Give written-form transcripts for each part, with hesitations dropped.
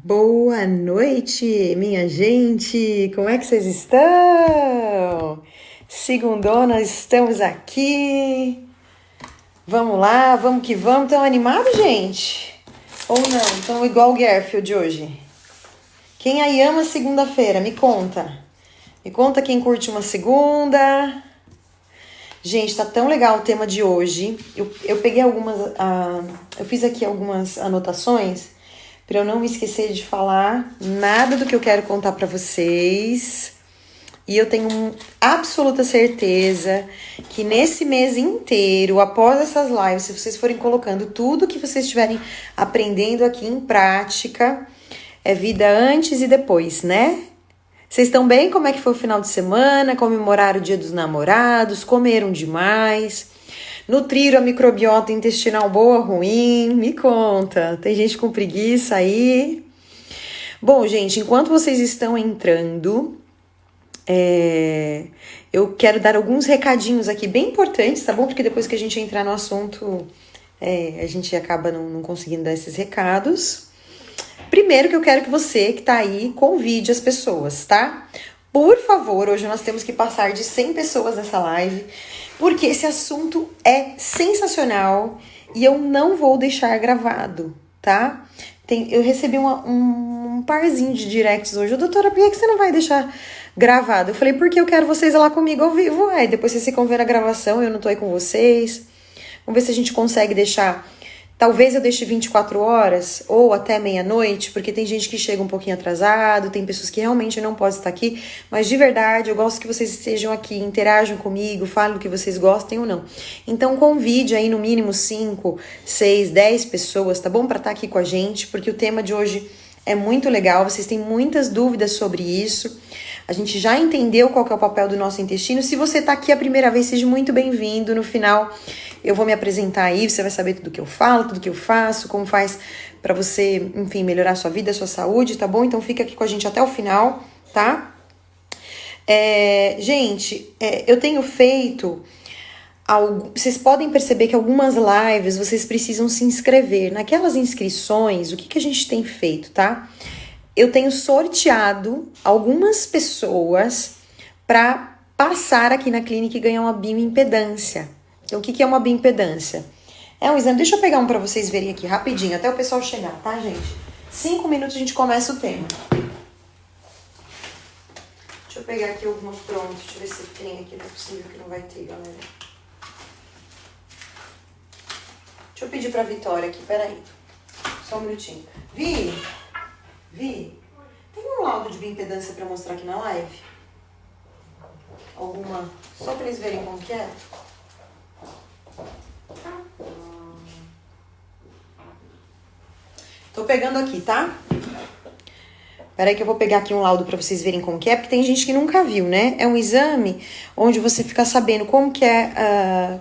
Boa noite, minha gente! Como é que vocês estão? Segundona, estamos aqui. Vamos lá, vamos que vamos. Estão animados, gente? Ou não? Estão igual o Garfield hoje? Quem aí ama segunda-feira? Me conta. Me conta quem curte uma segunda. Gente, tá tão legal o tema de hoje. Eu peguei algumas... eu fiz aqui algumas anotações para eu não me esquecer de falar nada do que eu quero contar para vocês. E eu tenho absoluta certeza que nesse mês inteiro, após essas lives, se vocês forem colocando tudo que vocês estiverem aprendendo aqui em prática, é vida antes e depois, né? Vocês estão bem? Como é que foi o final de semana? Comemoraram o Dia dos Namorados? Comeram demais? Nutriram a microbiota intestinal boa ou ruim? Me conta. Tem gente com preguiça aí? Bom, gente, enquanto vocês estão entrando, eu quero dar alguns recadinhos aqui bem importantes, tá bom? Porque depois que a gente entrar no assunto, a gente acaba não conseguindo dar esses recados. Primeiro que eu quero que você que tá aí convide as pessoas, tá? Por favor, hoje nós temos que passar de 100 pessoas nessa live, porque esse assunto é sensacional e eu não vou deixar gravado, tá? Eu recebi um parzinho de directs hoje. Doutora, por que você não vai deixar gravado? Eu falei, porque eu quero vocês lá comigo ao vivo. Aí depois vocês ficam vendo a gravação, eu não tô aí com vocês. Vamos ver se a gente consegue deixar... Talvez eu deixe 24 horas ou até meia-noite, porque tem gente que chega um pouquinho atrasado, tem pessoas que realmente não podem estar aqui, mas de verdade eu gosto que vocês estejam aqui, interajam comigo, falem do que vocês gostem ou não. Então convide aí no mínimo 5, 6, 10 pessoas, tá bom? Para estar aqui com a gente, porque o tema de hoje é muito legal, vocês têm muitas dúvidas sobre isso. A gente já entendeu qual que é o papel do nosso intestino. Se você tá aqui a primeira vez, seja muito bem-vindo. No final eu vou me apresentar aí, você vai saber tudo que eu falo, tudo que eu faço, como faz pra você, enfim, melhorar a sua vida, a sua saúde, tá bom? Então fica aqui com a gente até o final, tá? Gente, eu tenho feito... Vocês podem perceber que algumas lives vocês precisam se inscrever. Naquelas inscrições, o que a gente tem feito, tá? Eu tenho sorteado algumas pessoas para passar aqui na clínica e ganhar uma bioimpedância. Então, o que é uma bioimpedância? É um exame, deixa eu pegar um para vocês verem aqui rapidinho, até o pessoal chegar, tá, gente? 5 minutos a gente começa o tema. Deixa eu pegar aqui algumas prontas, deixa eu ver se tem aqui, não é possível que não vai ter, galera. Deixa eu pedir pra Vitória aqui, peraí. Só um minutinho. Vi, tem um laudo de bioimpedância pra mostrar aqui na live? Alguma? Só pra eles verem como que é? Tô pegando aqui, tá? Peraí que eu vou pegar aqui um laudo pra vocês verem como que é, porque tem gente que nunca viu, né? É um exame onde você fica sabendo como que é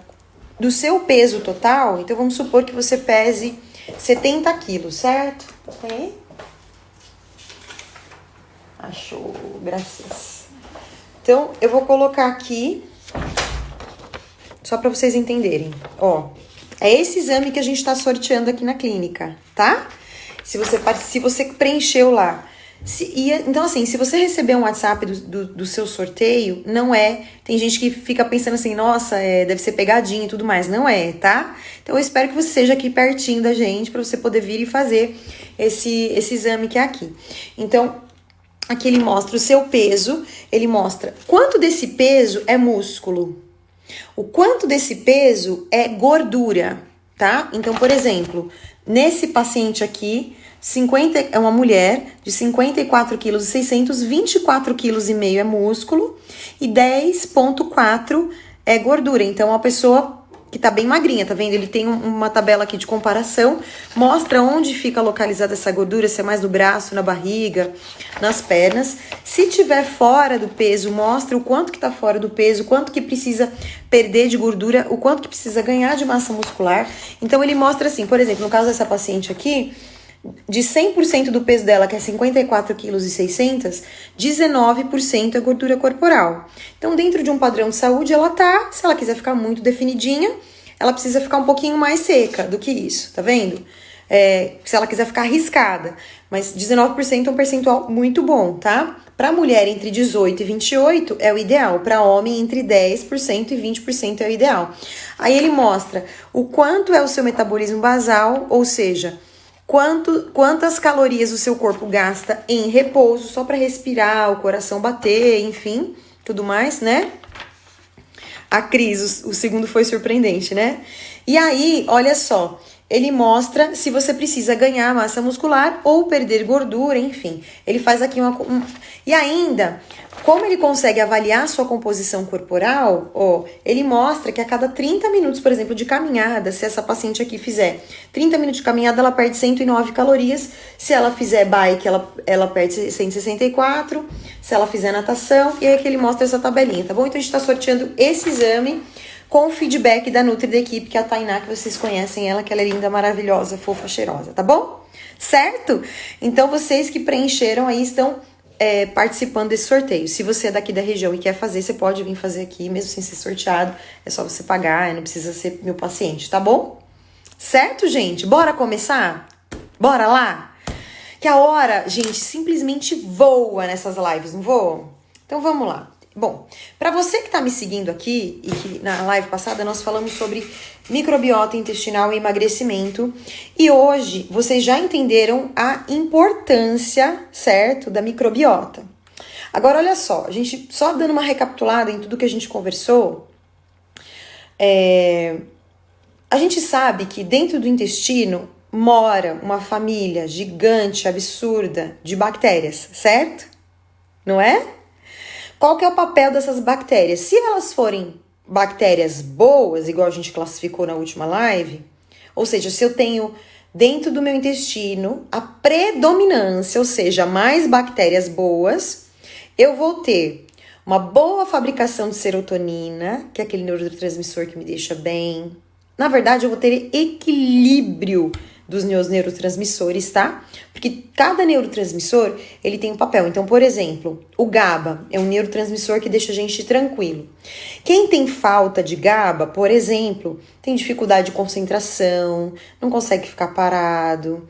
do seu peso total. Então vamos supor que você pese 70 quilos, certo? Ok? Achou, graças. Então, eu vou colocar aqui, só para vocês entenderem. Ó, é esse exame que a gente tá sorteando aqui na clínica, tá? Se você preencheu lá. Então, assim, se você receber um WhatsApp do seu sorteio, não é... Tem gente que fica pensando assim, nossa, deve ser pegadinha e tudo mais. Não é, tá? Então, eu espero que você seja aqui pertinho da gente, pra você poder vir e fazer esse exame que é aqui. Então... Aqui ele mostra o seu peso, ele mostra quanto desse peso é músculo, o quanto desse peso é gordura, tá? Então, por exemplo, nesse paciente aqui, é uma mulher de 54 quilos e 600, 24 quilos e meio é músculo e 10,4 é gordura. Então, uma pessoa que tá bem magrinha, tá vendo? Ele tem uma tabela aqui de comparação, mostra onde fica localizada essa gordura, se é mais no braço, na barriga, nas pernas. Se tiver fora do peso, mostra o quanto que tá fora do peso, o quanto que precisa perder de gordura, o quanto que precisa ganhar de massa muscular. Então ele mostra assim, por exemplo, no caso dessa paciente aqui, de 100% do peso dela, que é 54 quilos e 600, 19% é gordura corporal. Então, dentro de um padrão de saúde, ela tá, se ela quiser ficar muito definidinha, ela precisa ficar um pouquinho mais seca do que isso, tá vendo? se ela quiser ficar arriscada. Mas 19% é um percentual muito bom, tá? Para mulher entre 18 e 28 é o ideal. Para homem entre 10% e 20% é o ideal. Aí ele mostra o quanto é o seu metabolismo basal, ou seja, quantas calorias o seu corpo gasta em repouso, só para respirar, o coração bater, enfim, tudo mais, né? A Cris, o segundo foi surpreendente, né? E aí, olha só, ele mostra se você precisa ganhar massa muscular ou perder gordura, enfim. Ele faz aqui E ainda, como ele consegue avaliar a sua composição corporal, ele mostra que a cada 30 minutos, por exemplo, de caminhada, se essa paciente aqui fizer 30 minutos de caminhada, ela perde 109 calorias. Se ela fizer bike, ela perde 164. Se ela fizer natação, e aí que ele mostra essa tabelinha, tá bom? Então a gente tá sorteando esse exame com o feedback da Nutri da equipe, que é a Tainá, que vocês conhecem ela, que ela é linda, maravilhosa, fofa, cheirosa, tá bom? Certo? Então vocês que preencheram aí estão participando desse sorteio. Se você é daqui da região e quer fazer, você pode vir fazer aqui, mesmo sem ser sorteado. É só você pagar, não precisa ser meu paciente, tá bom? Certo, gente? Bora começar? Bora lá? Que a hora, gente, simplesmente voa nessas lives, não voa? Então vamos lá. Bom, para você que tá me seguindo aqui, e que na live passada nós falamos sobre microbiota intestinal e emagrecimento, e hoje vocês já entenderam a importância, certo, da microbiota. Agora, olha só, a gente só dando uma recapitulada em tudo que a gente conversou, a gente sabe que dentro do intestino mora uma família gigante, absurda, de bactérias, certo? Não é? Qual que é o papel dessas bactérias? Se elas forem bactérias boas, igual a gente classificou na última live, ou seja, se eu tenho dentro do meu intestino a predominância, ou seja, mais bactérias boas, eu vou ter uma boa fabricação de serotonina, que é aquele neurotransmissor que me deixa bem. Na verdade, eu vou ter equilíbrio dos meus neurotransmissores, tá? Porque cada neurotransmissor, ele tem um papel. Então, por exemplo, o GABA é um neurotransmissor que deixa a gente tranquilo. Quem tem falta de GABA, por exemplo, tem dificuldade de concentração, não consegue ficar parado,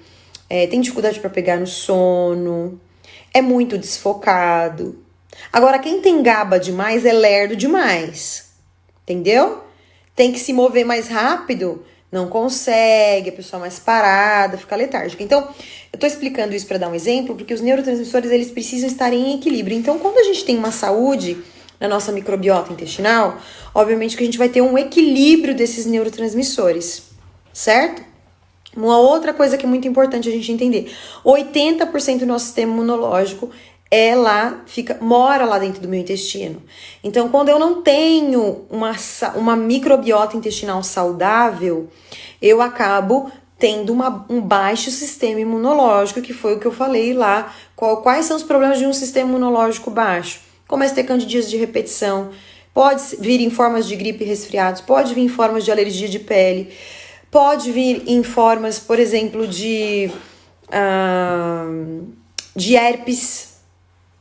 tem dificuldade para pegar no sono, é muito desfocado. Agora, quem tem GABA demais é lerdo demais, entendeu? Tem que se mover mais rápido, não consegue, a pessoa mais parada, fica letárgica. Então, eu tô explicando isso para dar um exemplo, porque os neurotransmissores, eles precisam estar em equilíbrio. Então, quando a gente tem uma saúde na nossa microbiota intestinal, obviamente que a gente vai ter um equilíbrio desses neurotransmissores, certo? Uma outra coisa que é muito importante a gente entender, 80% do nosso sistema imunológico mora lá dentro do meu intestino. Então, quando eu não tenho uma microbiota intestinal saudável, eu acabo tendo um baixo sistema imunológico, que foi o que eu falei lá. Quais são os problemas de um sistema imunológico baixo? Começa a ter candidíase de repetição, pode vir em formas de gripe e resfriados, pode vir em formas de alergia de pele, pode vir em formas, por exemplo, de herpes.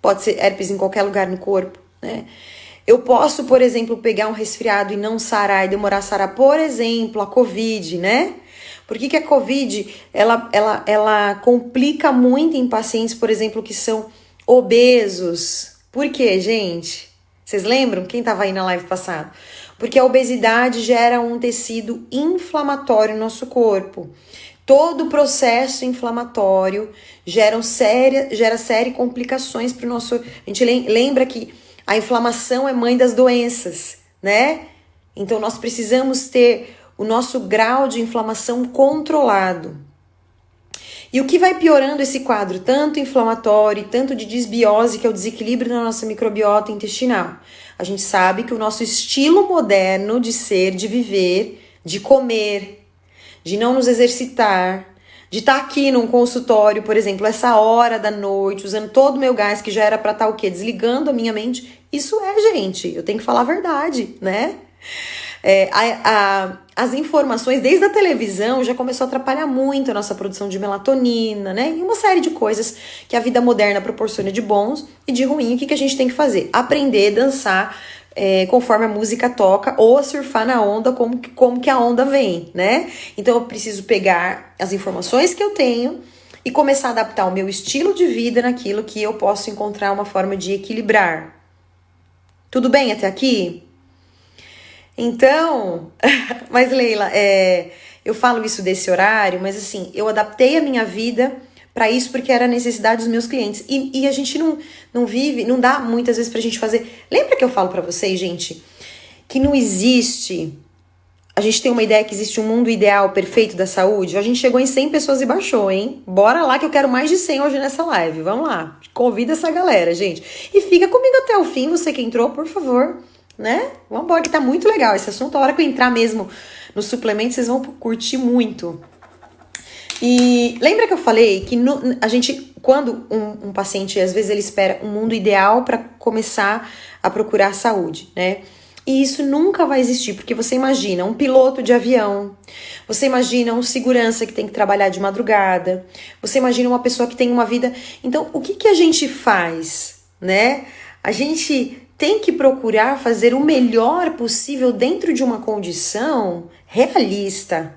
Pode ser herpes em qualquer lugar no corpo, né? Eu posso, por exemplo, pegar um resfriado e não sarar e demorar a sarar, por exemplo, a Covid, né? Por que a Covid, ela complica muito em pacientes, por exemplo, que são obesos? Por quê, gente? Vocês lembram? Quem estava aí na live passada? Porque a obesidade gera um tecido inflamatório no nosso corpo. Todo o processo inflamatório gera série complicações para o nosso... A gente lembra que a inflamação é mãe das doenças, né? Então, nós precisamos ter o nosso grau de inflamação controlado. E o que vai piorando esse quadro, tanto inflamatório, tanto de disbiose, que é o desequilíbrio da nossa microbiota intestinal? A gente sabe que o nosso estilo moderno de ser, de viver, de comer, de não nos exercitar, de estar aqui num consultório, por exemplo, essa hora da noite, usando todo o meu gás, que já era pra estar o quê? Desligando a minha mente. Isso gente, eu tenho que falar a verdade, né? As informações, desde a televisão, já começou a atrapalhar muito a nossa produção de melatonina, né? E uma série de coisas que a vida moderna proporciona de bons e de ruim. O que a gente tem que fazer? Aprender, dançar conforme a música toca, ou a surfar na onda como que a onda vem, né? Então eu preciso pegar as informações que eu tenho e começar a adaptar o meu estilo de vida naquilo que eu posso encontrar uma forma de equilibrar. Tudo bem até aqui? Então, mas Leila, eu falo isso desse horário, mas assim, eu adaptei a minha vida para isso porque era a necessidade dos meus clientes. E a gente não vive, não dá muitas vezes pra gente fazer. Lembra que eu falo pra vocês, gente, que não existe. A gente tem uma ideia que existe um mundo ideal, perfeito da saúde. A gente chegou em 100 pessoas e baixou, hein? Bora lá que eu quero mais de 100 hoje nessa live. Vamos lá. Convida essa galera, gente. E fica comigo até o fim, você que entrou, por favor, né? Vamos embora que tá muito legal esse assunto. A hora que eu entrar mesmo no suplemento, vocês vão curtir muito. E lembra que eu falei que a gente, quando um paciente, às vezes ele espera um mundo ideal para começar a procurar saúde, né? E isso nunca vai existir, porque você imagina um piloto de avião, você imagina um segurança que tem que trabalhar de madrugada, você imagina uma pessoa que tem uma vida... Então, o que a gente faz, né? A gente tem que procurar fazer o melhor possível dentro de uma condição realista,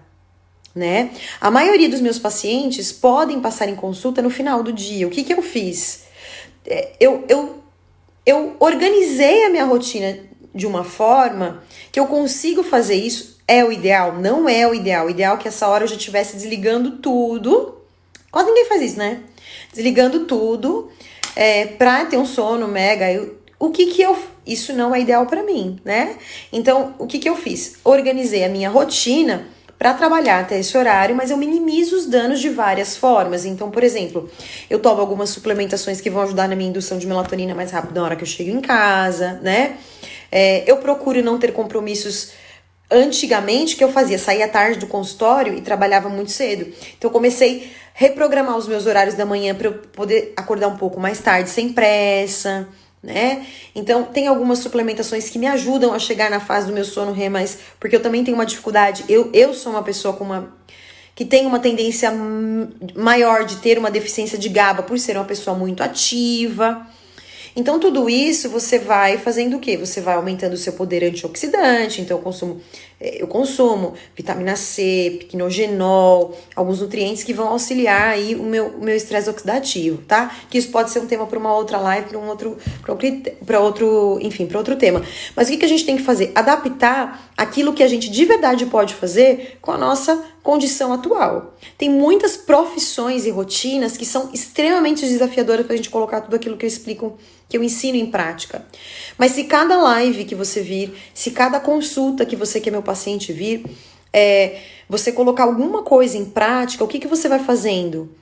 né? A maioria dos meus pacientes podem passar em consulta no final do dia. O que eu fiz? Eu organizei a minha rotina de uma forma que eu consigo fazer isso. É o ideal? Não é o ideal. O ideal é que essa hora eu já estivesse desligando tudo. Quase ninguém faz isso, né? Desligando tudo pra ter um sono mega. Isso não é ideal pra mim, né? Então, o que eu fiz? Organizei a minha rotina para trabalhar até esse horário, mas eu minimizo os danos de várias formas. Então, por exemplo, eu tomo algumas suplementações que vão ajudar na minha indução de melatonina mais rápido na hora que eu chego em casa, né? Eu procuro não ter compromissos. Antigamente, que eu fazia? Saía tarde do consultório e trabalhava muito cedo. Então, eu comecei a reprogramar os meus horários da manhã para eu poder acordar um pouco mais tarde, sem pressa, né? Então, tem algumas suplementações que me ajudam a chegar na fase do meu sono REM, mas porque eu também tenho uma dificuldade. Eu sou uma pessoa que tem uma tendência maior de ter uma deficiência de GABA por ser uma pessoa muito ativa. Então, tudo isso você vai fazendo o quê? Você vai aumentando o seu poder antioxidante. Então, eu consumo vitamina C, piquenogenol, alguns nutrientes que vão auxiliar aí o meu estresse oxidativo, tá? Que isso pode ser um tema para uma outra live, para outro tema. Mas o que a gente tem que fazer? Adaptar aquilo que a gente de verdade pode fazer com a nossa condição atual. Tem muitas profissões e rotinas que são extremamente desafiadoras pra gente colocar tudo aquilo que eu explico, que eu ensino em prática. Mas se cada live que você vir, se cada consulta que você, que é meu paciente, vir, você colocar alguma coisa em prática, o que você vai fazendo?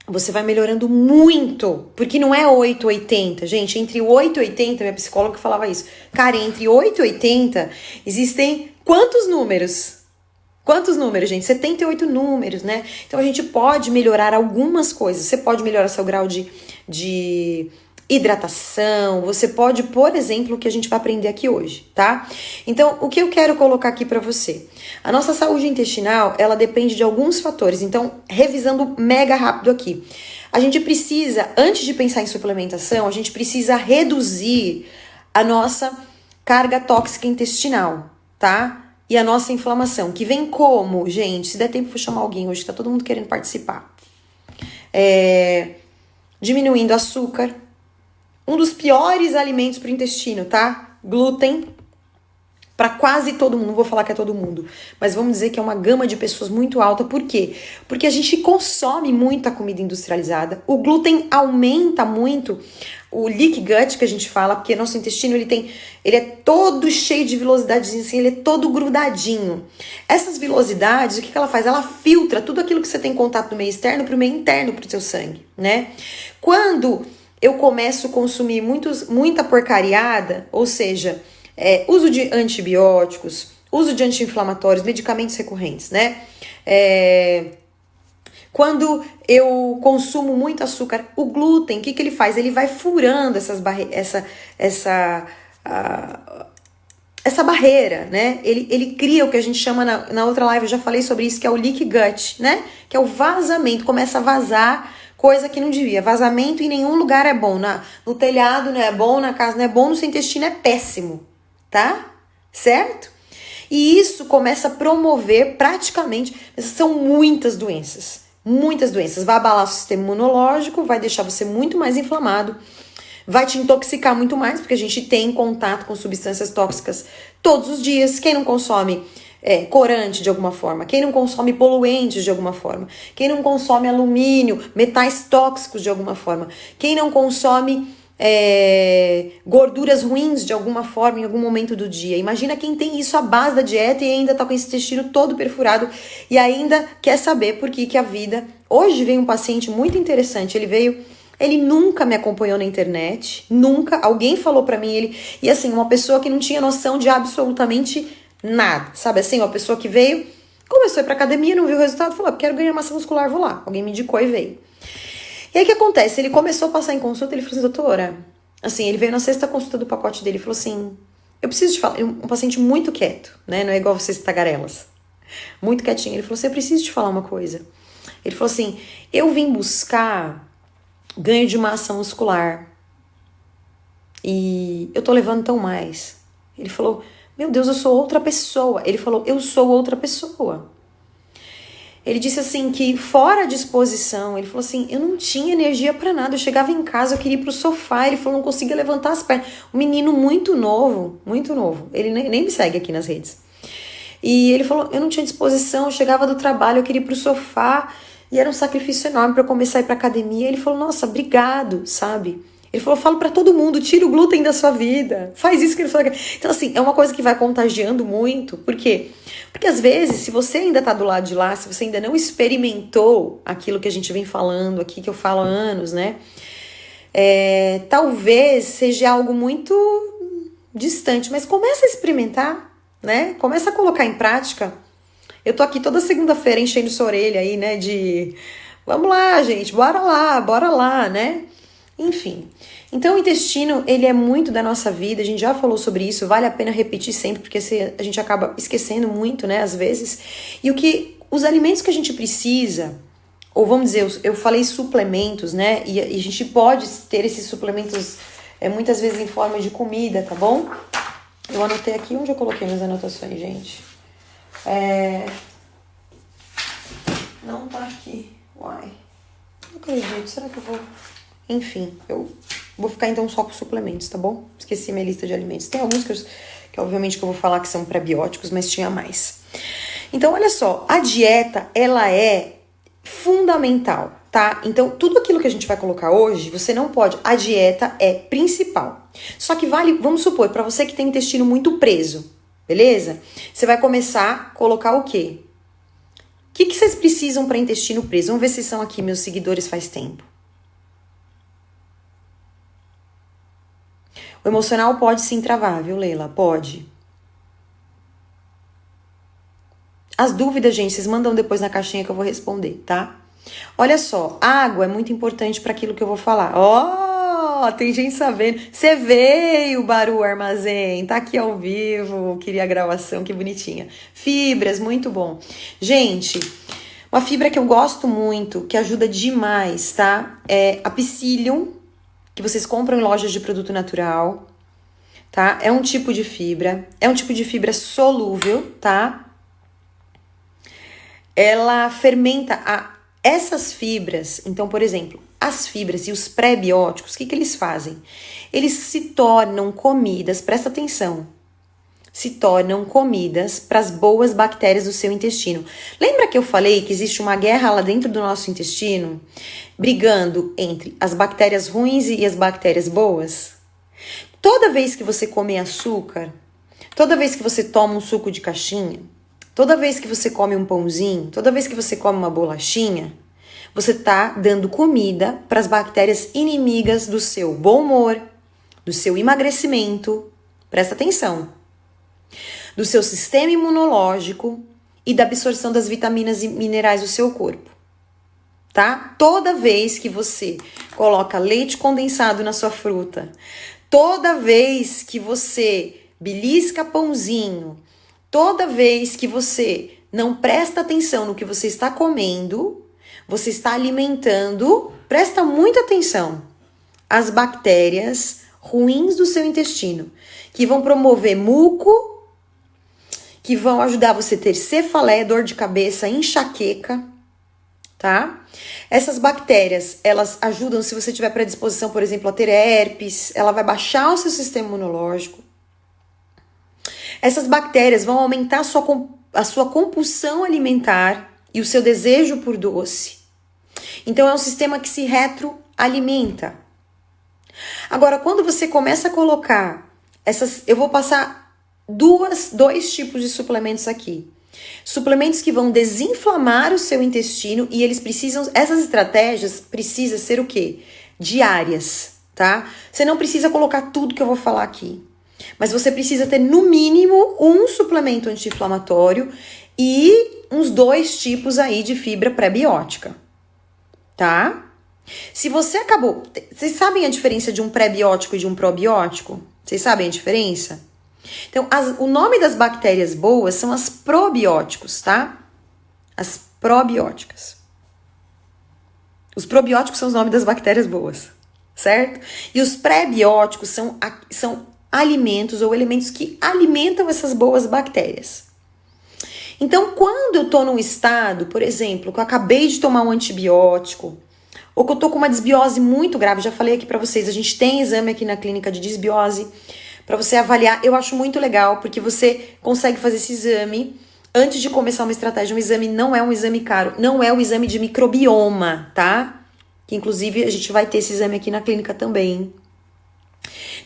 Você vai melhorando muito, porque não é 8 ou 80, gente, entre 8 e 80, minha psicóloga falava isso, cara, entre 8 e 80 existem quantos números? Quantos números, gente? 78 números, né? Então a gente pode melhorar algumas coisas, você pode melhorar seu grau de hidratação, você pode, por exemplo, o que a gente vai aprender aqui hoje, tá? Então, o que eu quero colocar aqui pra você? A nossa saúde intestinal, ela depende de alguns fatores, então, revisando mega rápido aqui. A gente precisa, antes de pensar em suplementação, a gente precisa reduzir a nossa carga tóxica intestinal, tá? E a nossa inflamação, que vem como, gente? Se der tempo, vou chamar alguém hoje, que tá todo mundo querendo participar. Diminuindo açúcar. Um dos piores alimentos para o intestino, tá? Glúten. Para quase todo mundo, não vou falar que é todo mundo, mas vamos dizer que é uma gama de pessoas muito alta. Por quê? Porque a gente consome muita comida industrializada. O glúten aumenta muito o leaky gut, que a gente fala, porque nosso intestino ele é todo cheio de vilosidades, assim, ele é todo grudadinho. Essas vilosidades, o que ela faz? Ela filtra tudo aquilo que você tem contato do meio externo para o meio interno, para o seu sangue, né? Quando eu começo a consumir muita porcariada, ou seja, uso de antibióticos, uso de anti-inflamatórios, medicamentos recorrentes, né? Quando eu consumo muito açúcar, o glúten, o que ele faz? Ele vai furando essa barreira, né? Ele cria o que a gente chama, na outra live eu já falei sobre isso, que é o leaky gut, né? Que é o vazamento, começa a vazar coisa que não devia. Vazamento em nenhum lugar é bom. No telhado não é bom, na casa não é bom, no seu intestino é péssimo, tá? Certo? E isso começa a promover praticamente, são muitas doenças, vai abalar o sistema imunológico, vai deixar você muito mais inflamado, vai te intoxicar muito mais, porque a gente tem contato com substâncias tóxicas todos os dias. Quem não consome corante de alguma forma, quem não consome poluentes de alguma forma, quem não consome alumínio, metais tóxicos de alguma forma, quem não consome gorduras ruins de alguma forma em algum momento do dia. Imagina quem tem isso à base da dieta e ainda tá com esse intestino todo perfurado e ainda quer saber por que a vida... Hoje veio um paciente muito interessante, ele nunca me acompanhou na internet, nunca, alguém falou pra mim, e assim, uma pessoa que não tinha noção de absolutamente nada, sabe assim, uma pessoa que veio, começou a ir pra academia, não viu o resultado, falou, quero ganhar massa muscular, vou lá, alguém me indicou e veio. E aí o que acontece, ele começou a passar em consulta, ele falou assim, doutora, assim, ele veio na 6ª consulta do pacote dele, e falou assim, eu preciso te falar, um paciente muito quieto, né, não é igual vocês tagarelas, muito quietinho, ele falou assim, eu preciso te falar uma coisa, ele falou assim, eu vim buscar ganho de massa muscular. E eu tô levando tão mais. Ele falou, meu Deus, eu sou outra pessoa. Ele falou, eu sou outra pessoa. Ele disse assim que fora a disposição, ele falou assim, eu não tinha energia pra nada. Eu chegava em casa, eu queria ir pro sofá. Ele falou, não conseguia levantar as pernas. Um menino muito novo. Ele nem me segue aqui nas redes. E ele falou, eu não tinha disposição, eu chegava do trabalho, eu queria ir pro sofá. E era um sacrifício enorme pra eu começar a ir pra academia. Ele falou, nossa, obrigado, sabe? Ele falou, eu falo pra todo mundo, tira o glúten da sua vida. Faz isso que ele falou. Então, assim, é uma coisa que vai contagiando muito. Por quê? Porque às vezes, se você ainda tá do lado de lá, se você ainda não experimentou aquilo que a gente vem falando aqui, que eu falo há anos, né? Talvez seja algo muito distante, mas começa a experimentar, né? Começa a colocar em prática. Eu tô aqui toda segunda-feira enchendo sua orelha aí, né, vamos lá, gente, bora lá, né? Enfim, então o intestino, ele é muito da nossa vida, a gente já falou sobre isso, vale a pena repetir sempre, porque a gente acaba esquecendo muito, né, às vezes. E os alimentos que a gente precisa, ou vamos dizer, eu falei suplementos, né, e a gente pode ter esses suplementos muitas vezes em forma de comida, tá bom? Eu anotei aqui, onde eu coloquei minhas anotações, gente? Não tá aqui. Uai. Não acredito. Será que eu vou... Enfim, eu vou ficar então só com suplementos, tá bom? Esqueci minha lista de alimentos. Tem alguns que obviamente que eu vou falar que são pré-bióticos, mas tinha mais. Então, olha só. A dieta, ela é fundamental, tá? Então, tudo aquilo que a gente vai colocar hoje, você não pode... A dieta é principal. Só que vamos supor, pra você que tem intestino muito preso, beleza? Você vai começar a colocar o quê? O que vocês precisam para intestino preso? Vamos ver se são aqui meus seguidores faz tempo. O emocional pode sim travar, viu, Leila? Pode. As dúvidas, gente, vocês mandam depois na caixinha que eu vou responder, tá? Olha só, água é muito importante para aquilo que eu vou falar. Ó, tem gente sabendo. Você veio, Baru Armazém, tá aqui ao vivo. Queria a gravação, que bonitinha. Fibras, muito bom. Gente, uma fibra que eu gosto muito, que ajuda demais, tá? É a Psyllium, que vocês compram em lojas de produto natural, tá? É um tipo de fibra solúvel, tá? Ela fermenta essas fibras. Então, por exemplo, as fibras e os pré-bióticos, o que eles fazem? Eles se tornam comidas, presta atenção, se tornam comidas para as boas bactérias do seu intestino. Lembra que eu falei que existe uma guerra lá dentro do nosso intestino, brigando entre as bactérias ruins e as bactérias boas? Toda vez que você come açúcar, toda vez que você toma um suco de caixinha, toda vez que você come um pãozinho, toda vez que você come uma bolachinha, você tá dando comida para as bactérias inimigas do seu bom humor, do seu emagrecimento, presta atenção, do seu sistema imunológico e da absorção das vitaminas e minerais do seu corpo, tá? Toda vez que você coloca leite condensado na sua fruta, toda vez que você belisca pãozinho, toda vez que você não presta atenção no que você está comendo, você está alimentando, presta muita atenção, as bactérias ruins do seu intestino, que vão promover muco, que vão ajudar você a ter cefaleia, dor de cabeça, enxaqueca, tá? Essas bactérias, elas ajudam se você tiver predisposição, por exemplo, a ter herpes, ela vai baixar o seu sistema imunológico. Essas bactérias vão aumentar a sua compulsão alimentar e o seu desejo por doce. Então, é um sistema que se retroalimenta. Agora, quando você começa a colocar eu vou passar dois tipos de suplementos aqui. Suplementos que vão desinflamar o seu intestino e essas estratégias precisam ser o quê? Diárias, tá? Você não precisa colocar tudo que eu vou falar aqui. Mas você precisa ter, no mínimo, um suplemento anti-inflamatório e uns 2 tipos aí de fibra pré-biótica, tá? Se você acabou... Vocês sabem a diferença de um pré-biótico e de um probiótico? Vocês sabem a diferença? Então, o nome das bactérias boas são as probióticos, tá? As probióticas. Os probióticos são os nomes das bactérias boas, certo? E os pré-bióticos são alimentos ou elementos que alimentam essas boas bactérias. Então, quando eu tô num estado, por exemplo, que eu acabei de tomar um antibiótico, ou que eu tô com uma desbiose muito grave, já falei aqui pra vocês, a gente tem exame aqui na clínica de desbiose, pra você avaliar, eu acho muito legal, porque você consegue fazer esse exame antes de começar uma estratégia. Um exame não é um exame caro, não é o exame de microbioma, tá? Que inclusive a gente vai ter esse exame aqui na clínica também.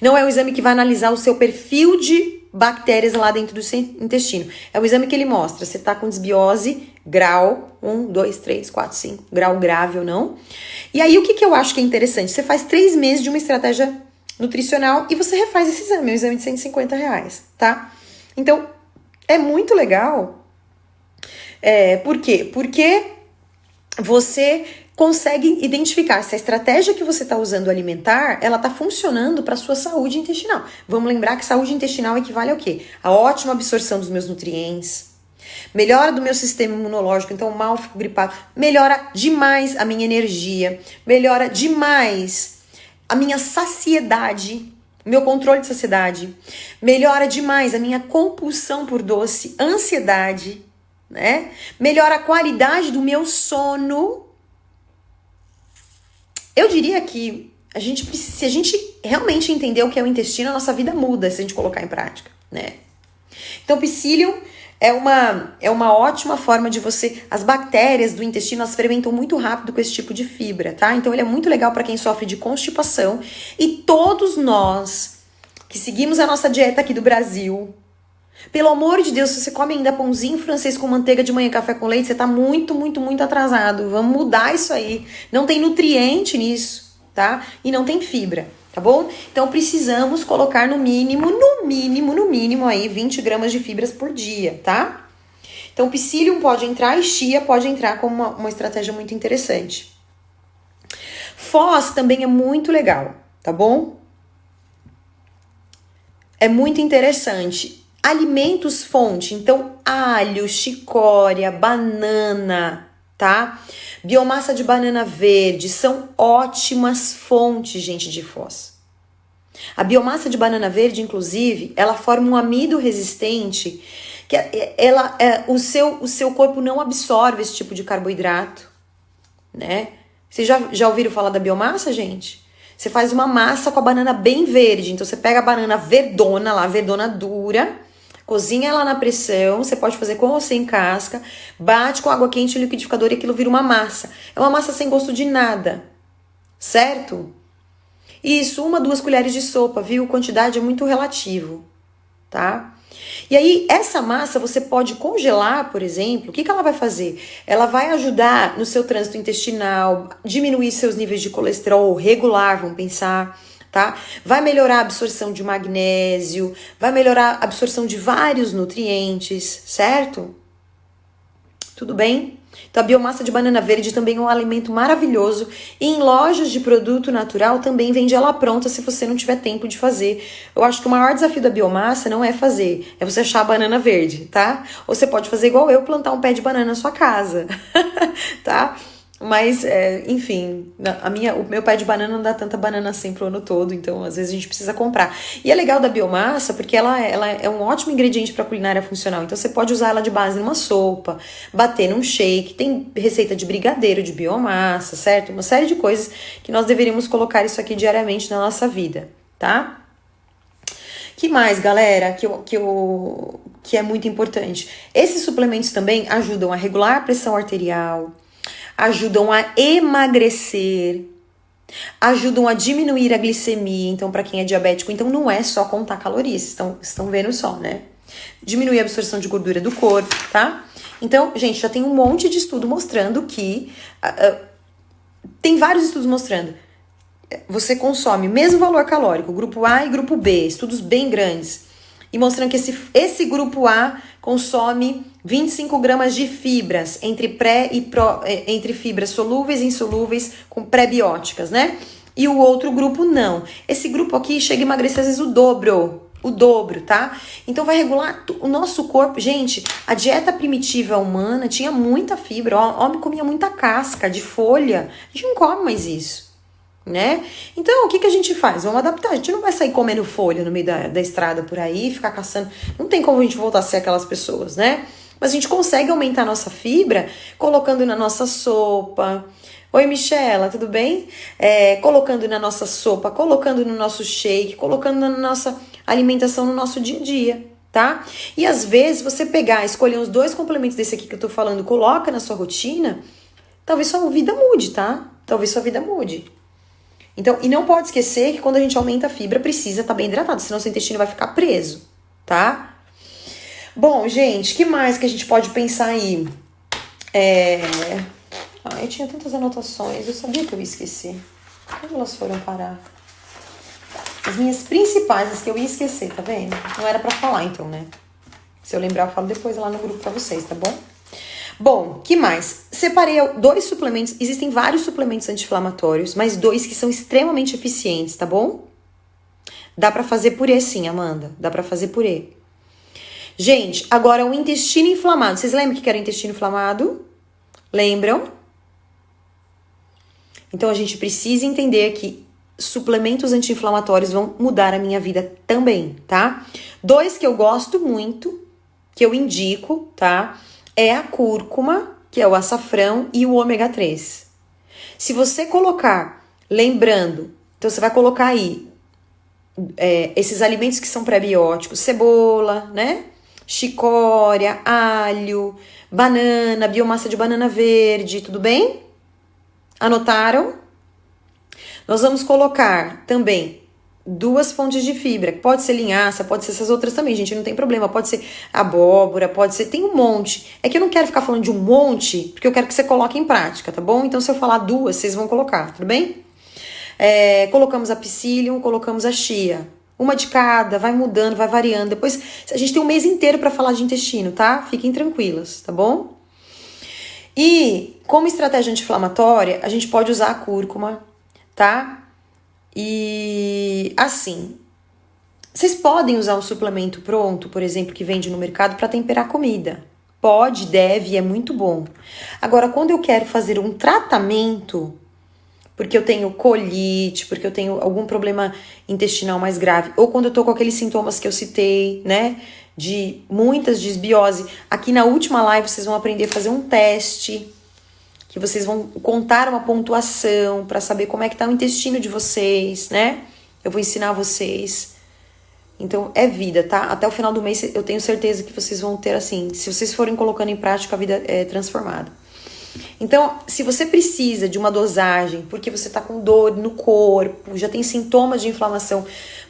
Não é um exame que vai analisar o seu perfil de bactérias lá dentro do seu intestino. É um exame que ele mostra, você tá com desbiose, grau 1, 2, 3, 4, 5, grau grave ou não. E aí o que eu acho que é interessante? Você faz 3 meses de uma estratégia nutricional e você refaz esse exame, é um exame de R$150, tá? Então, é muito legal. Por quê? Porque você consegue identificar se a estratégia que você está usando alimentar, ela está funcionando para a sua saúde intestinal. Vamos lembrar que saúde intestinal equivale ao quê? A ótima absorção dos meus nutrientes, melhora do meu sistema imunológico, então mal fico gripado, melhora demais a minha energia, melhora demais a minha saciedade, meu controle de saciedade, melhora demais a minha compulsão por doce, ansiedade, né? Melhora a qualidade do meu sono. Eu diria que se a gente realmente entender o que é o intestino, a nossa vida muda se a gente colocar em prática, né? Então, psyllium é uma ótima forma de você... As bactérias do intestino, elas fermentam muito rápido com esse tipo de fibra, tá? Então, ele é muito legal para quem sofre de constipação. E todos nós que seguimos a nossa dieta aqui do Brasil... Pelo amor de Deus, se você come ainda pãozinho francês com manteiga de manhã, café com leite, você tá muito, muito, muito atrasado. Vamos mudar isso aí. Não tem nutriente nisso, tá? E não tem fibra, tá bom? Então precisamos colocar no mínimo aí 20 gramas de fibras por dia, tá? Então psyllium pode entrar e chia pode entrar como uma estratégia muito interessante. Foz também é muito legal, tá bom? É muito interessante. Alimentos fonte, então alho, chicória, banana, tá? Biomassa de banana verde são ótimas fontes, gente, de Foz. A biomassa de banana verde, inclusive, ela forma um amido resistente que o seu corpo não absorve esse tipo de carboidrato, né? Vocês já ouviram falar da biomassa, gente? Você faz uma massa com a banana bem verde, então você pega a banana verdona lá, verdona dura, cozinha ela na pressão, você pode fazer com ou sem casca, bate com água quente no liquidificador e aquilo vira uma massa. É uma massa sem gosto de nada, certo? Isso, 1, 2 colheres de sopa, viu? Quantidade é muito relativo, tá? E aí, essa massa você pode congelar, por exemplo. O que ela vai fazer? Ela vai ajudar no seu trânsito intestinal, diminuir seus níveis de colesterol regular, vamos pensar, tá? Vai melhorar a absorção de magnésio, vai melhorar a absorção de vários nutrientes, certo? Tudo bem? Então a biomassa de banana verde também é um alimento maravilhoso e em lojas de produto natural também vende ela pronta se você não tiver tempo de fazer. Eu acho que o maior desafio da biomassa não é fazer, é você achar a banana verde, tá? Ou você pode fazer igual eu, plantar um pé de banana na sua casa, tá? Mas, enfim, o meu pé de banana não dá tanta banana assim pro ano todo, então às vezes a gente precisa comprar. E é legal da biomassa porque ela é um ótimo ingrediente para culinária funcional. Então você pode usar ela de base numa sopa, bater num shake, tem receita de brigadeiro de biomassa, certo? Uma série de coisas que nós deveríamos colocar isso aqui diariamente na nossa vida, tá? Que mais, galera, que é muito importante? Esses suplementos também ajudam a regular a pressão arterial, ajudam a emagrecer, ajudam a diminuir a glicemia. Então, para quem é diabético, então não é só contar calorias, estão vendo só, né? Diminuir a absorção de gordura do corpo, tá? Então, gente, já tem um monte de estudo mostrando que... tem vários estudos mostrando. Você consome o mesmo valor calórico, grupo A e grupo B, estudos bem grandes, e mostrando que esse grupo A consome 25 gramas de fibras entre fibras solúveis e insolúveis com pré-bióticas, né? E o outro grupo não. Esse grupo aqui chega a emagrecer às vezes o dobro, tá? Então vai regular o nosso corpo. Gente, a dieta primitiva humana tinha muita fibra, o homem comia muita casca de folha, a gente não come mais isso. Né? Então, o que a gente faz? Vamos adaptar. A gente não vai sair comendo folha no meio da estrada por aí, ficar caçando. Não tem como a gente voltar a ser aquelas pessoas, né? Mas a gente consegue aumentar a nossa fibra colocando na nossa sopa. Oi, Michela, tudo bem? Colocando na nossa sopa, colocando no nosso shake, colocando na nossa alimentação no nosso dia a dia, tá? E às vezes você escolher os 2 complementos desse aqui que eu tô falando, coloca na sua rotina, talvez sua vida mude, tá? Talvez sua vida mude. Então, e não pode esquecer que quando a gente aumenta a fibra, precisa estar bem hidratado, senão seu intestino vai ficar preso, tá? Bom, gente, que mais que a gente pode pensar aí? Eu tinha tantas anotações, eu sabia que eu ia esquecer. Onde elas foram parar? As minhas principais, as que eu ia esquecer, tá vendo? Não era pra falar, então, né? Se eu lembrar, eu falo depois lá no grupo pra vocês, tá bom? Bom, que mais? Separei 2 suplementos, existem vários suplementos anti-inflamatórios, mas 2 que são extremamente eficientes, tá bom? Dá pra fazer purê sim, Amanda, dá pra fazer purê. Gente, agora o intestino inflamado, vocês lembram o que era o intestino inflamado? Lembram? Então a gente precisa entender que suplementos anti-inflamatórios vão mudar a minha vida também, tá? 2 que eu gosto muito, que eu indico, tá? É a cúrcuma, que é o açafrão, e o ômega 3. Se você colocar, lembrando, então você vai colocar aí esses alimentos que são pré-bióticos, cebola, né? Chicória, alho, banana, biomassa de banana verde, tudo bem? Anotaram? Nós vamos colocar também 2 fontes de fibra, pode ser linhaça, pode ser essas outras também, gente, não tem problema, pode ser abóbora, pode ser, tem um monte. É que eu não quero ficar falando de um monte, porque eu quero que você coloque em prática, tá bom? Então se eu falar 2, vocês vão colocar, tudo bem? Colocamos a psyllium, colocamos a chia. Uma de cada, vai mudando, vai variando. Depois, a gente tem um mês inteiro pra falar de intestino, tá? Fiquem tranquilas, tá bom? E, como estratégia anti-inflamatória, a gente pode usar a cúrcuma, tá? E assim, vocês podem usar um suplemento pronto, por exemplo, que vende no mercado para temperar comida. Pode, deve, é muito bom. Agora, quando eu quero fazer um tratamento, porque eu tenho colite, porque eu tenho algum problema intestinal mais grave, ou quando eu tô com aqueles sintomas que eu citei, né, de muitas disbiose, aqui na última live vocês vão aprender a fazer um teste, que vocês vão contar uma pontuação para saber como é que tá o intestino de vocês, né? Eu vou ensinar vocês. Então, é vida, tá? Até o final do mês, eu tenho certeza que vocês vão ter, assim, se vocês forem colocando em prática, a vida é transformada. Então, se você precisa de uma dosagem, porque você tá com dor no corpo, já tem sintomas de inflamação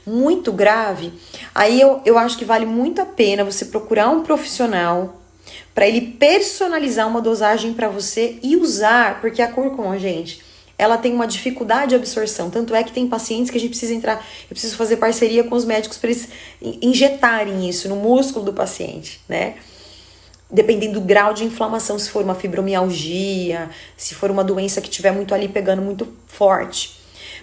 muito grave, aí eu acho que vale muito a pena você procurar um profissional para ele personalizar uma dosagem para você e usar, porque a cúrcuma, gente, ela tem uma dificuldade de absorção, tanto é que tem pacientes que a gente precisa entrar, eu preciso fazer parceria com os médicos para eles injetarem isso no músculo do paciente, né? Dependendo do grau de inflamação, se for uma fibromialgia, se for uma doença que estiver muito ali pegando muito forte.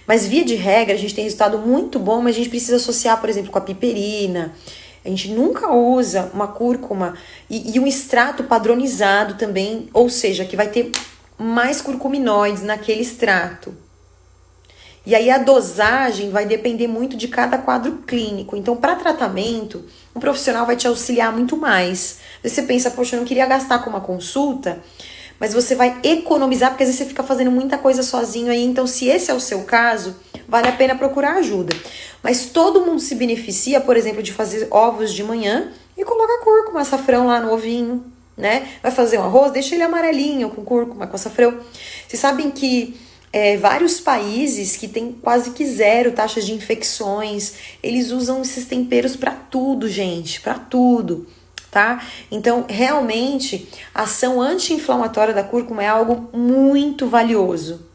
Mas via de regra, a gente tem resultado muito bom, mas a gente precisa associar, por exemplo, com a piperina. A gente nunca usa uma cúrcuma e um extrato padronizado também, ou seja, que vai ter mais curcuminoides naquele extrato. E aí a dosagem vai depender muito de cada quadro clínico. Então, para tratamento, um profissional vai te auxiliar muito mais. Você pensa, poxa, eu não queria gastar com uma consulta, mas você vai economizar, porque às vezes você fica fazendo muita coisa sozinho aí. Então, se esse é o seu caso, vale a pena procurar ajuda. Mas todo mundo se beneficia, por exemplo, de fazer ovos de manhã e colocar cúrcuma, açafrão lá no ovinho, né? Vai fazer um arroz, deixa ele amarelinho com cúrcuma, com açafrão. Vocês sabem que vários países que tem quase que zero taxas de infecções, eles usam esses temperos para tudo, gente, para tudo, tá? Então, realmente, a ação anti-inflamatória da cúrcuma é algo muito valioso,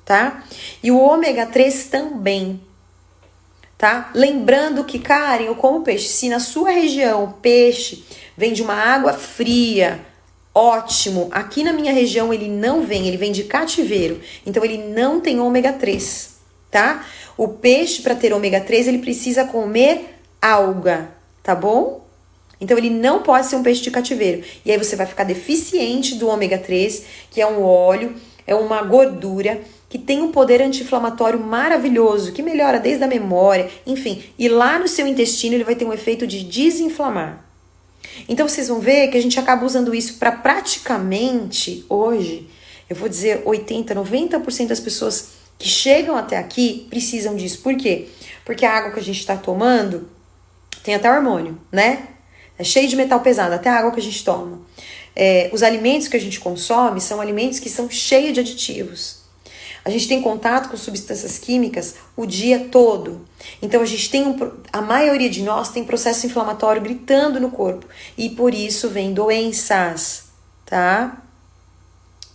tá? E o ômega 3 também, tá? Lembrando que, Karen, eu como peixe, se na sua região o peixe vem de uma água fria, ótimo. Aqui na minha região ele não vem, ele vem de cativeiro. Então ele não tem ômega 3, tá? O peixe, para ter ômega 3, ele precisa comer alga, tá bom? Então ele não pode ser um peixe de cativeiro. E aí você vai ficar deficiente do ômega 3, que é um óleo, é uma gordura que tem um poder anti-inflamatório maravilhoso, que melhora desde a memória, enfim. E lá no seu intestino ele vai ter um efeito de desinflamar. Então vocês vão ver que a gente acaba usando isso para praticamente, hoje, eu vou dizer 80%, 90% das pessoas que chegam até aqui precisam disso. Por quê? Porque a água que a gente está tomando tem até hormônio, né? É cheio de metal pesado, até a água que a gente toma. Os alimentos que a gente consome são alimentos que são cheios de aditivos. A gente tem contato com substâncias químicas o dia todo. Então a maioria de nós tem processo inflamatório gritando no corpo. E por isso vem doenças, tá?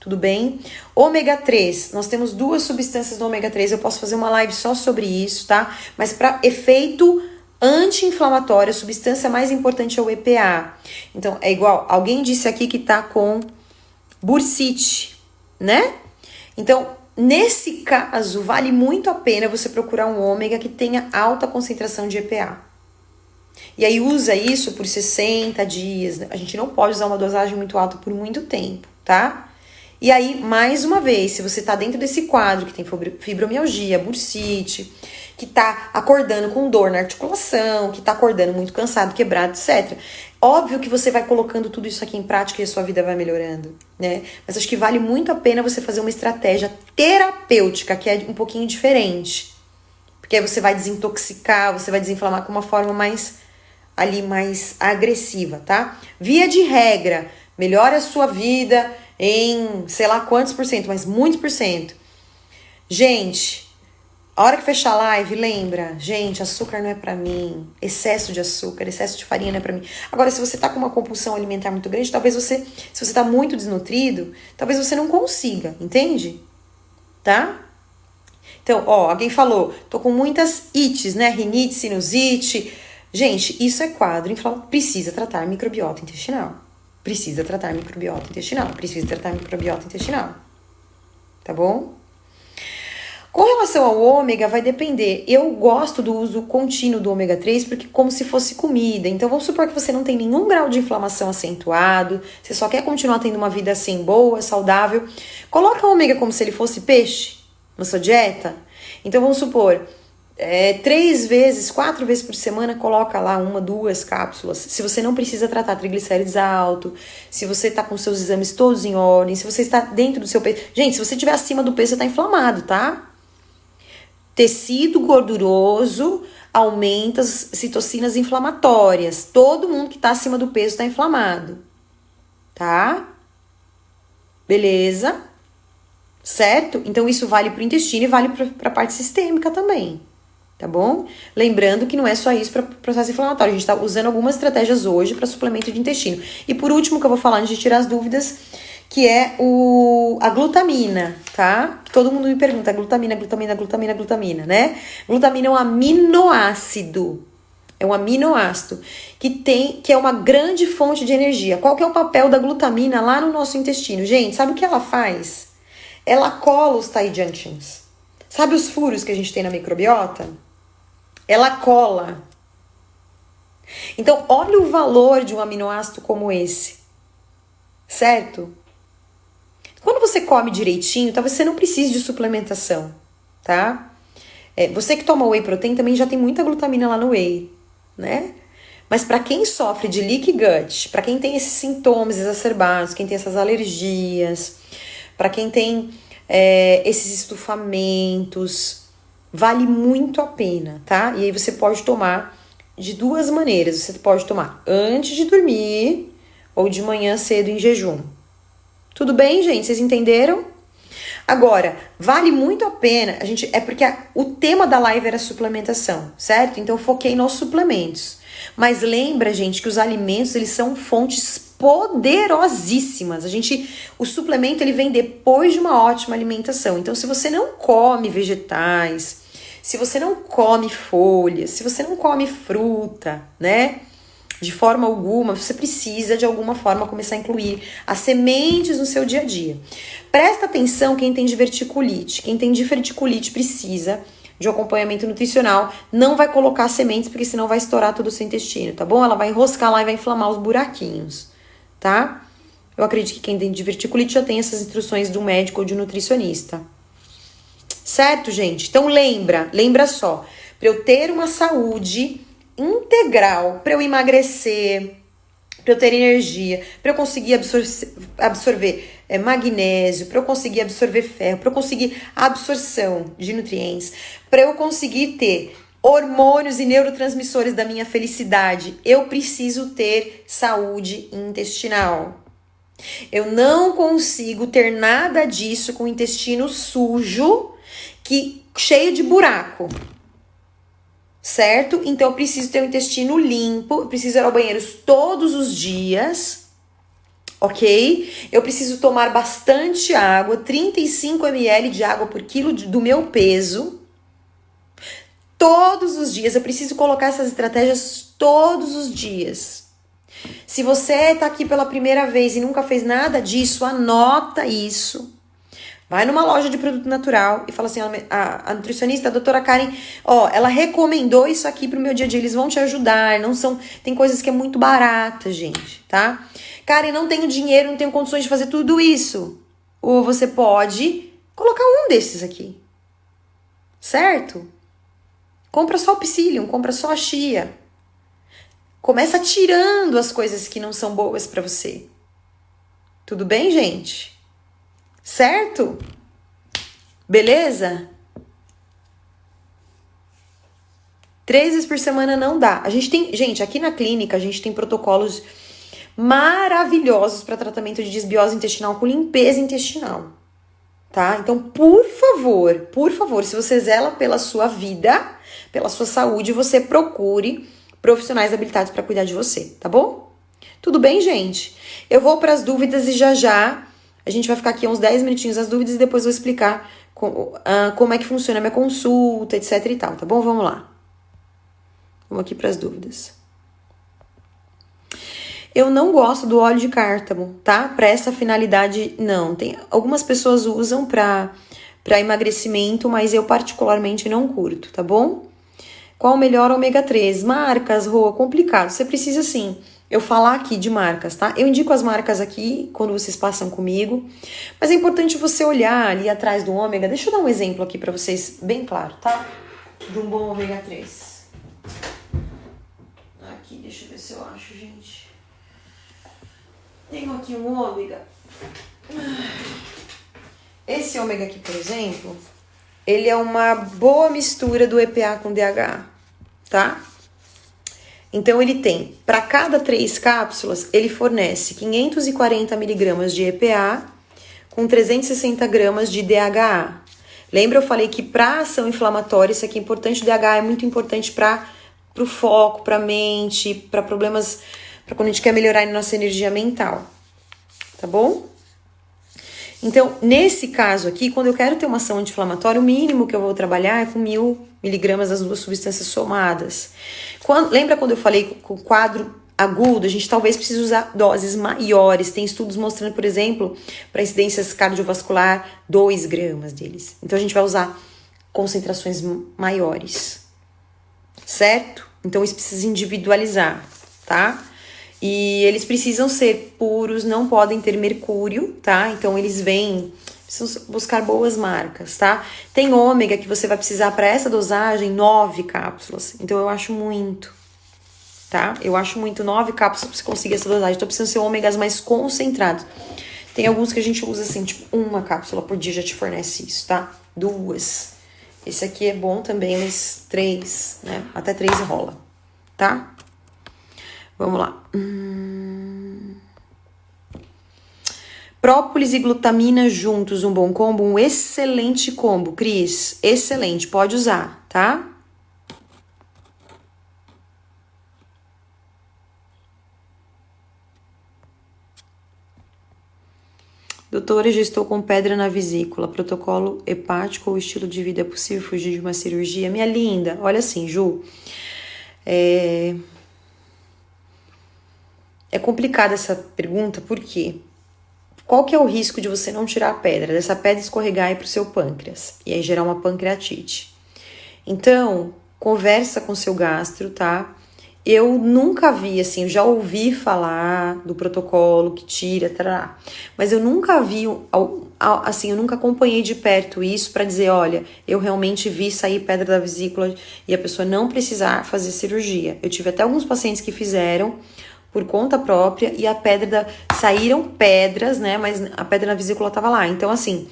Tudo bem? Ômega 3, nós temos 2 substâncias do ômega 3. Eu posso fazer uma live só sobre isso, tá? Mas para efeito anti-inflamatório, a substância mais importante é o EPA. Então, é igual, alguém disse aqui que tá com bursite, né? Então, nesse caso, vale muito a pena você procurar um ômega que tenha alta concentração de EPA. E aí usa isso por 60 dias. A gente não pode usar uma dosagem muito alta por muito tempo, tá? E aí, mais uma vez, se você tá dentro desse quadro que tem fibromialgia, bursite, que tá acordando com dor na articulação, que tá acordando muito cansado, quebrado, etc. Óbvio que você vai colocando tudo isso aqui em prática e a sua vida vai melhorando, né? Mas acho que vale muito a pena você fazer uma estratégia terapêutica, que é um pouquinho diferente. Porque aí você vai desintoxicar, você vai desinflamar com uma forma mais agressiva, tá? Via de regra, melhore a sua vida em sei lá quantos por cento, mas muitos por cento. Gente, a hora que fechar a live, lembra, gente, açúcar não é pra mim, excesso de açúcar, excesso de farinha não é pra mim. Agora, se você tá com uma compulsão alimentar muito grande, talvez se você tá muito desnutrido, talvez você não consiga, entende? Tá? Então, alguém falou, tô com muitas ites, né, rinite, sinusite. Gente, isso é quadro inflamatório, precisa tratar microbiota intestinal. Tá bom? Com relação ao ômega, vai depender. Eu gosto do uso contínuo do ômega 3 porque como se fosse comida. Então, vamos supor que você não tem nenhum grau de inflamação acentuado, você só quer continuar tendo uma vida assim boa, saudável. Coloca o ômega como se ele fosse peixe na sua dieta. Então, vamos supor, 3 vezes, 4 vezes por semana, coloca lá 1, 2 cápsulas. Se você não precisa tratar triglicérides alto, se você tá com seus exames todos em ordem, se você está dentro do seu peso. Gente, se você estiver acima do peso, você tá inflamado, tá? Tecido gorduroso aumenta as citocinas inflamatórias. Todo mundo que tá acima do peso tá inflamado, tá? Beleza? Certo? Então isso vale pro intestino e vale pra parte sistêmica também. Tá bom? Lembrando que não é só isso para processo inflamatório. A gente tá usando algumas estratégias hoje para suplemento de intestino. E por último, que eu vou falar antes de tirar as dúvidas, que é a glutamina, tá? Todo mundo me pergunta, glutamina, né? Glutamina é um aminoácido. É um aminoácido que é uma grande fonte de energia. Qual que é o papel da glutamina lá no nosso intestino? Gente, sabe o que ela faz? Ela cola os tight junctions. Sabe os furos que a gente tem na microbiota? Ela cola. Então, olha o valor de um aminoácido como esse. Certo? você come direitinho, talvez você não precise de suplementação, tá? Você que toma whey protein também já tem muita glutamina lá no whey, né? Mas para quem sofre de leaky gut, para quem tem esses sintomas exacerbados, quem tem essas alergias, para quem tem esses estufamentos, vale muito a pena, tá? E aí você pode tomar de duas maneiras. Você pode tomar antes de dormir ou de manhã cedo em jejum. Tudo bem, gente? Vocês entenderam? Agora, vale muito a pena, porque o tema da live era suplementação, certo? Então eu foquei nos suplementos. Mas lembra, gente, que os alimentos, eles são fontes poderosíssimas. O suplemento, ele vem depois de uma ótima alimentação. Então, se você não come vegetais, se você não come folhas, se você não come fruta, né? De forma alguma, você precisa de alguma forma começar a incluir as sementes no seu dia a dia. Presta atenção quem tem diverticulite. Quem tem diverticulite precisa de um acompanhamento nutricional. Não vai colocar sementes, porque senão vai estourar todo o seu intestino, tá bom? Ela vai enroscar lá e vai inflamar os buraquinhos, tá? Eu acredito que quem tem diverticulite já tem essas instruções do médico ou de nutricionista. Certo, gente? Então lembra só. Para eu ter uma saúde integral, para eu emagrecer, para eu ter energia, para eu conseguir absorver magnésio, para eu conseguir absorver ferro, para eu conseguir absorção de nutrientes, para eu conseguir ter hormônios e neurotransmissores da minha felicidade, eu preciso ter saúde intestinal. Eu não consigo ter nada disso com o intestino sujo, cheio de buraco. Certo? Então eu preciso ter o intestino limpo, eu preciso ir ao banheiro todos os dias, ok? Eu preciso tomar bastante água, 35 ml de água por quilo do meu peso, todos os dias. Eu preciso colocar essas estratégias todos os dias. Se você tá aqui pela primeira vez e nunca fez nada disso, anota isso. Vai numa loja de produto natural e fala assim, a nutricionista, a doutora Karen, ela recomendou isso aqui pro meu dia a dia, eles vão te ajudar, tem coisas que é muito barata, gente, tá? Karen, não tenho dinheiro, não tenho condições de fazer tudo isso. Ou você pode colocar um desses aqui, certo? Compra só o psyllium, compra só a chia. Começa tirando as coisas que não são boas pra você. Tudo bem, gente? Certo? Beleza? 3 vezes por semana não dá. Gente, aqui na clínica a gente tem protocolos maravilhosos para tratamento de desbiose intestinal com limpeza intestinal, tá? Então, por favor, se você zela pela sua vida, pela sua saúde, você procure profissionais habilitados para cuidar de você, tá bom? Tudo bem, gente? Eu vou para as dúvidas e já a gente vai ficar aqui uns 10 minutinhos as dúvidas e depois eu vou explicar como é que funciona a minha consulta, etc e tal, tá bom? Vamos lá. Vamos aqui para as dúvidas. Eu não gosto do óleo de cártamo, tá? Para essa finalidade, não. Algumas pessoas usam para emagrecimento, mas eu particularmente não curto, tá bom? Qual o melhor ômega 3? Marcas, Rô, complicado. Você precisa, sim, eu falar aqui de marcas, tá? Eu indico as marcas aqui quando vocês passam comigo, mas é importante você olhar ali atrás do ômega. Deixa eu dar um exemplo aqui para vocês, bem claro, tá? De um bom ômega 3. Aqui, deixa eu ver se eu acho, gente. Tenho aqui um ômega. Esse ômega aqui, por exemplo, ele é uma boa mistura do EPA com DHA, tá? Então, ele tem, para cada 3 cápsulas, ele fornece 540 miligramas de EPA com 360 gramas de DHA. Lembra, eu falei que para ação inflamatória, isso aqui é importante, o DHA é muito importante para o foco, para a mente, para problemas, para quando a gente quer melhorar a nossa energia mental, tá bom? Então, nesse caso aqui, quando eu quero ter uma ação anti-inflamatória, o mínimo que eu vou trabalhar é com 1000 miligramas das duas substâncias somadas. Lembra quando eu falei com o quadro agudo, a gente talvez precise usar doses maiores. Tem estudos mostrando, por exemplo, para incidências cardiovascular, 2 gramas deles. Então, a gente vai usar concentrações maiores, certo? Então, isso precisa individualizar, tá? E eles precisam ser puros, não podem ter mercúrio, tá? Então eles precisam buscar boas marcas, tá? Tem ômega que você vai precisar para essa dosagem 9 cápsulas. Então eu acho muito, tá? Eu acho muito 9 cápsulas pra você conseguir essa dosagem. Então precisam ser ômegas mais concentrados. Tem alguns que a gente usa assim, tipo, 1 cápsula por dia já te fornece isso, tá? 2. Esse aqui é bom também, mas 3, né? Até 3 rola, tá? Vamos lá. Própolis e glutamina juntos, um bom combo, um excelente combo, Cris. Excelente, pode usar, tá? Doutora, já estou com pedra na vesícula. Protocolo hepático ou estilo de vida é possível fugir de uma cirurgia? Minha linda, olha assim, Ju. É complicada essa pergunta, por quê? Qual que é o risco de você não tirar a pedra? Dessa pedra escorregar e ir pro seu pâncreas. E aí gerar uma pancreatite. Então, conversa com seu gastro, tá? Eu nunca vi, assim, eu já ouvi falar do protocolo que tira, tará, mas eu nunca vi, assim, eu nunca acompanhei de perto isso pra dizer, olha, eu realmente vi sair pedra da vesícula e a pessoa não precisar fazer cirurgia. Eu tive até alguns pacientes que fizeram por conta própria e saíram pedras, né, mas a pedra na vesícula tava lá. Então, assim,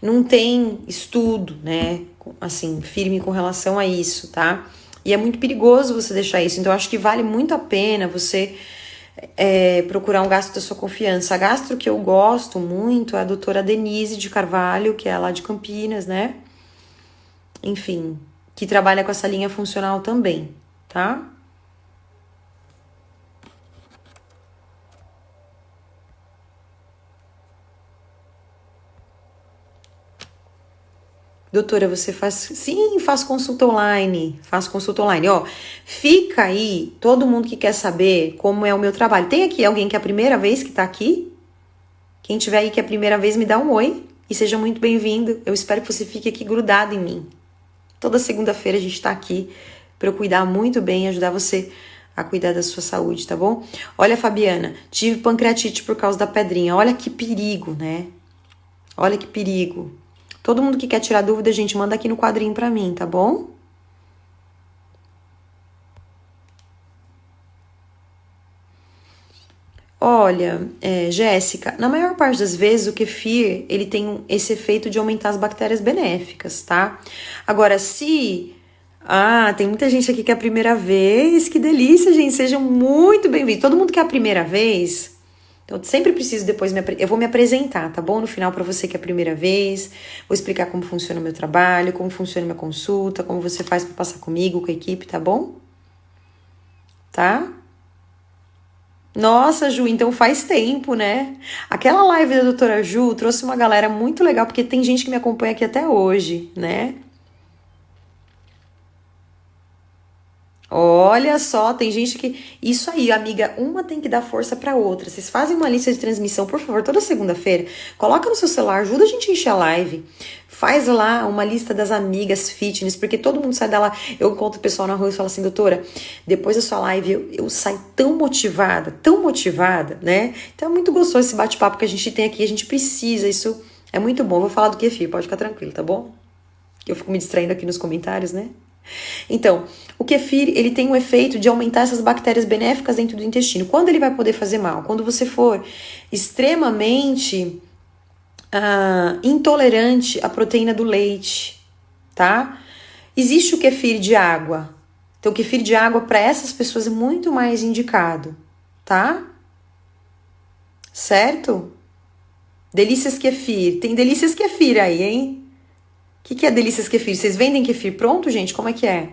não tem estudo, né, assim, firme com relação a isso, tá? E é muito perigoso você deixar isso. Então, eu acho que vale muito a pena você procurar um gastro da sua confiança. A gastro que eu gosto muito é a doutora Denise de Carvalho, que é lá de Campinas, né? Enfim, que trabalha com essa linha funcional também, tá? Doutora, você faz... Sim, faz consulta online. Faço consulta online. Ó, fica aí, todo mundo que quer saber como é o meu trabalho. Tem aqui alguém que é a primeira vez que tá aqui? Quem tiver aí que é a primeira vez, me dá um oi. E seja muito bem-vindo. Eu espero que você fique aqui grudado em mim. Toda segunda-feira a gente tá aqui para eu cuidar muito bem e ajudar você a cuidar da sua saúde, tá bom? Olha, Fabiana, tive pancreatite por causa da pedrinha. Olha que perigo, né? Olha que perigo. Todo mundo que quer tirar dúvida, gente, manda aqui no quadrinho pra mim, tá bom? Olha, Jéssica, na maior parte das vezes o kefir, ele tem esse efeito de aumentar as bactérias benéficas, tá? Agora, se... Ah, tem muita gente aqui que é a primeira vez, que delícia, gente, sejam muito bem-vindos. Todo mundo que é a primeira vez... Então, eu sempre preciso depois, eu vou me apresentar, tá bom? No final, pra você que é a primeira vez, vou explicar como funciona o meu trabalho, como funciona a minha consulta, como você faz pra passar comigo, com a equipe, tá bom? Tá? Nossa, Ju, então faz tempo, né? Aquela live da doutora Ju trouxe uma galera muito legal, porque tem gente que me acompanha aqui até hoje, né? Olha só, tem gente que... Isso aí, amiga, uma tem que dar força pra outra. Vocês fazem uma lista de transmissão, por favor, toda segunda-feira. Coloca no seu celular, ajuda a gente a encher a live. Faz lá uma lista das amigas fitness, porque todo mundo sai dela. Eu encontro o pessoal na rua e falo assim, doutora, depois da sua live eu saio tão motivada, né? Então é muito gostoso esse bate-papo que a gente tem aqui, a gente precisa, isso é muito bom. Eu vou falar do kefir, pode ficar tranquilo, tá bom? Eu fico me distraindo aqui nos comentários, né? Então, o kefir, ele tem o efeito de aumentar essas bactérias benéficas dentro do intestino. Quando ele vai poder fazer mal? Quando você for extremamente intolerante à proteína do leite, tá? Existe o kefir de água. Então, o kefir de água para essas pessoas é muito mais indicado, tá? Certo? Delícias kefir. Tem delícias kefir aí, hein? O que é delícias kefir? Vocês vendem kefir pronto, gente? Como é que é?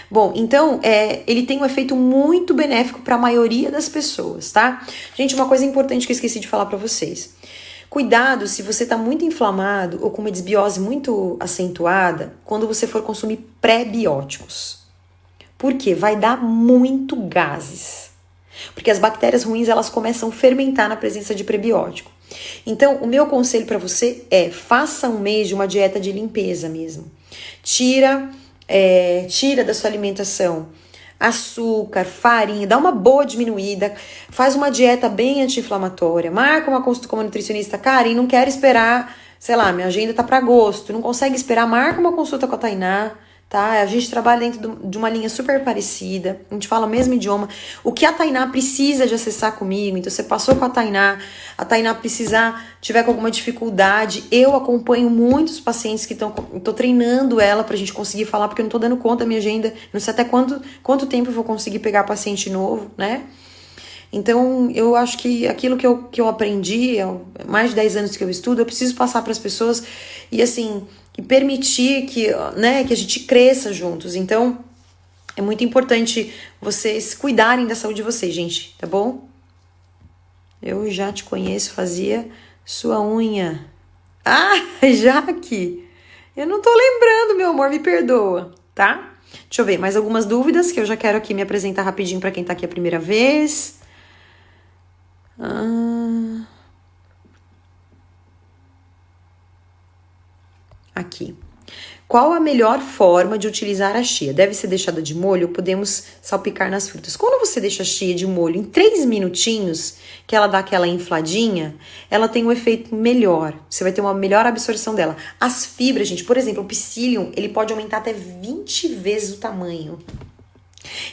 Bom, então, ele tem um efeito muito benéfico para a maioria das pessoas, tá? Gente, uma coisa importante que eu esqueci de falar para vocês. Cuidado se você tá muito inflamado ou com uma desbiose muito acentuada quando você for consumir pré-bióticos. Por quê? Vai dar muito gases. Porque as bactérias ruins, elas começam a fermentar na presença de prebiótico. Então, o meu conselho para você faça um mês de uma dieta de limpeza mesmo. Tira da sua alimentação açúcar, farinha, dá uma boa diminuída, faz uma dieta bem anti-inflamatória, marca uma consulta com uma nutricionista, cara, e não quero esperar, sei lá, minha agenda tá para agosto, não consegue esperar, marca uma consulta com a Tainá, tá? A gente trabalha dentro de uma linha super parecida, a gente fala o mesmo idioma. O que a Tainá precisa de acessar comigo, então você passou com a Tainá precisar, tiver com alguma dificuldade, eu acompanho muitos pacientes que tô treinando ela pra gente conseguir falar, porque eu não tô dando conta da minha agenda, não sei até quanto tempo eu vou conseguir pegar paciente novo, né? Então, eu acho que aquilo que eu aprendi, mais de 10 anos que eu estudo, eu preciso passar para as pessoas e, assim, e permitir que, né, que a gente cresça juntos. Então, é muito importante vocês cuidarem da saúde de vocês, gente, tá bom? Eu já te conheço, fazia sua unha. Ah, Jaque! Eu não tô lembrando, meu amor, me perdoa, tá? Deixa eu ver, mais algumas dúvidas que eu já quero aqui me apresentar rapidinho para quem tá aqui a primeira vez. Aqui. Qual a melhor forma de utilizar a chia? Deve ser deixada de molho ou podemos salpicar nas frutas? Quando você deixa a chia de molho em 3 minutinhos, que ela dá aquela infladinha, ela tem um efeito melhor. Você vai ter uma melhor absorção dela. As fibras, gente, por exemplo, o psyllium, ele pode aumentar até 20 vezes o tamanho.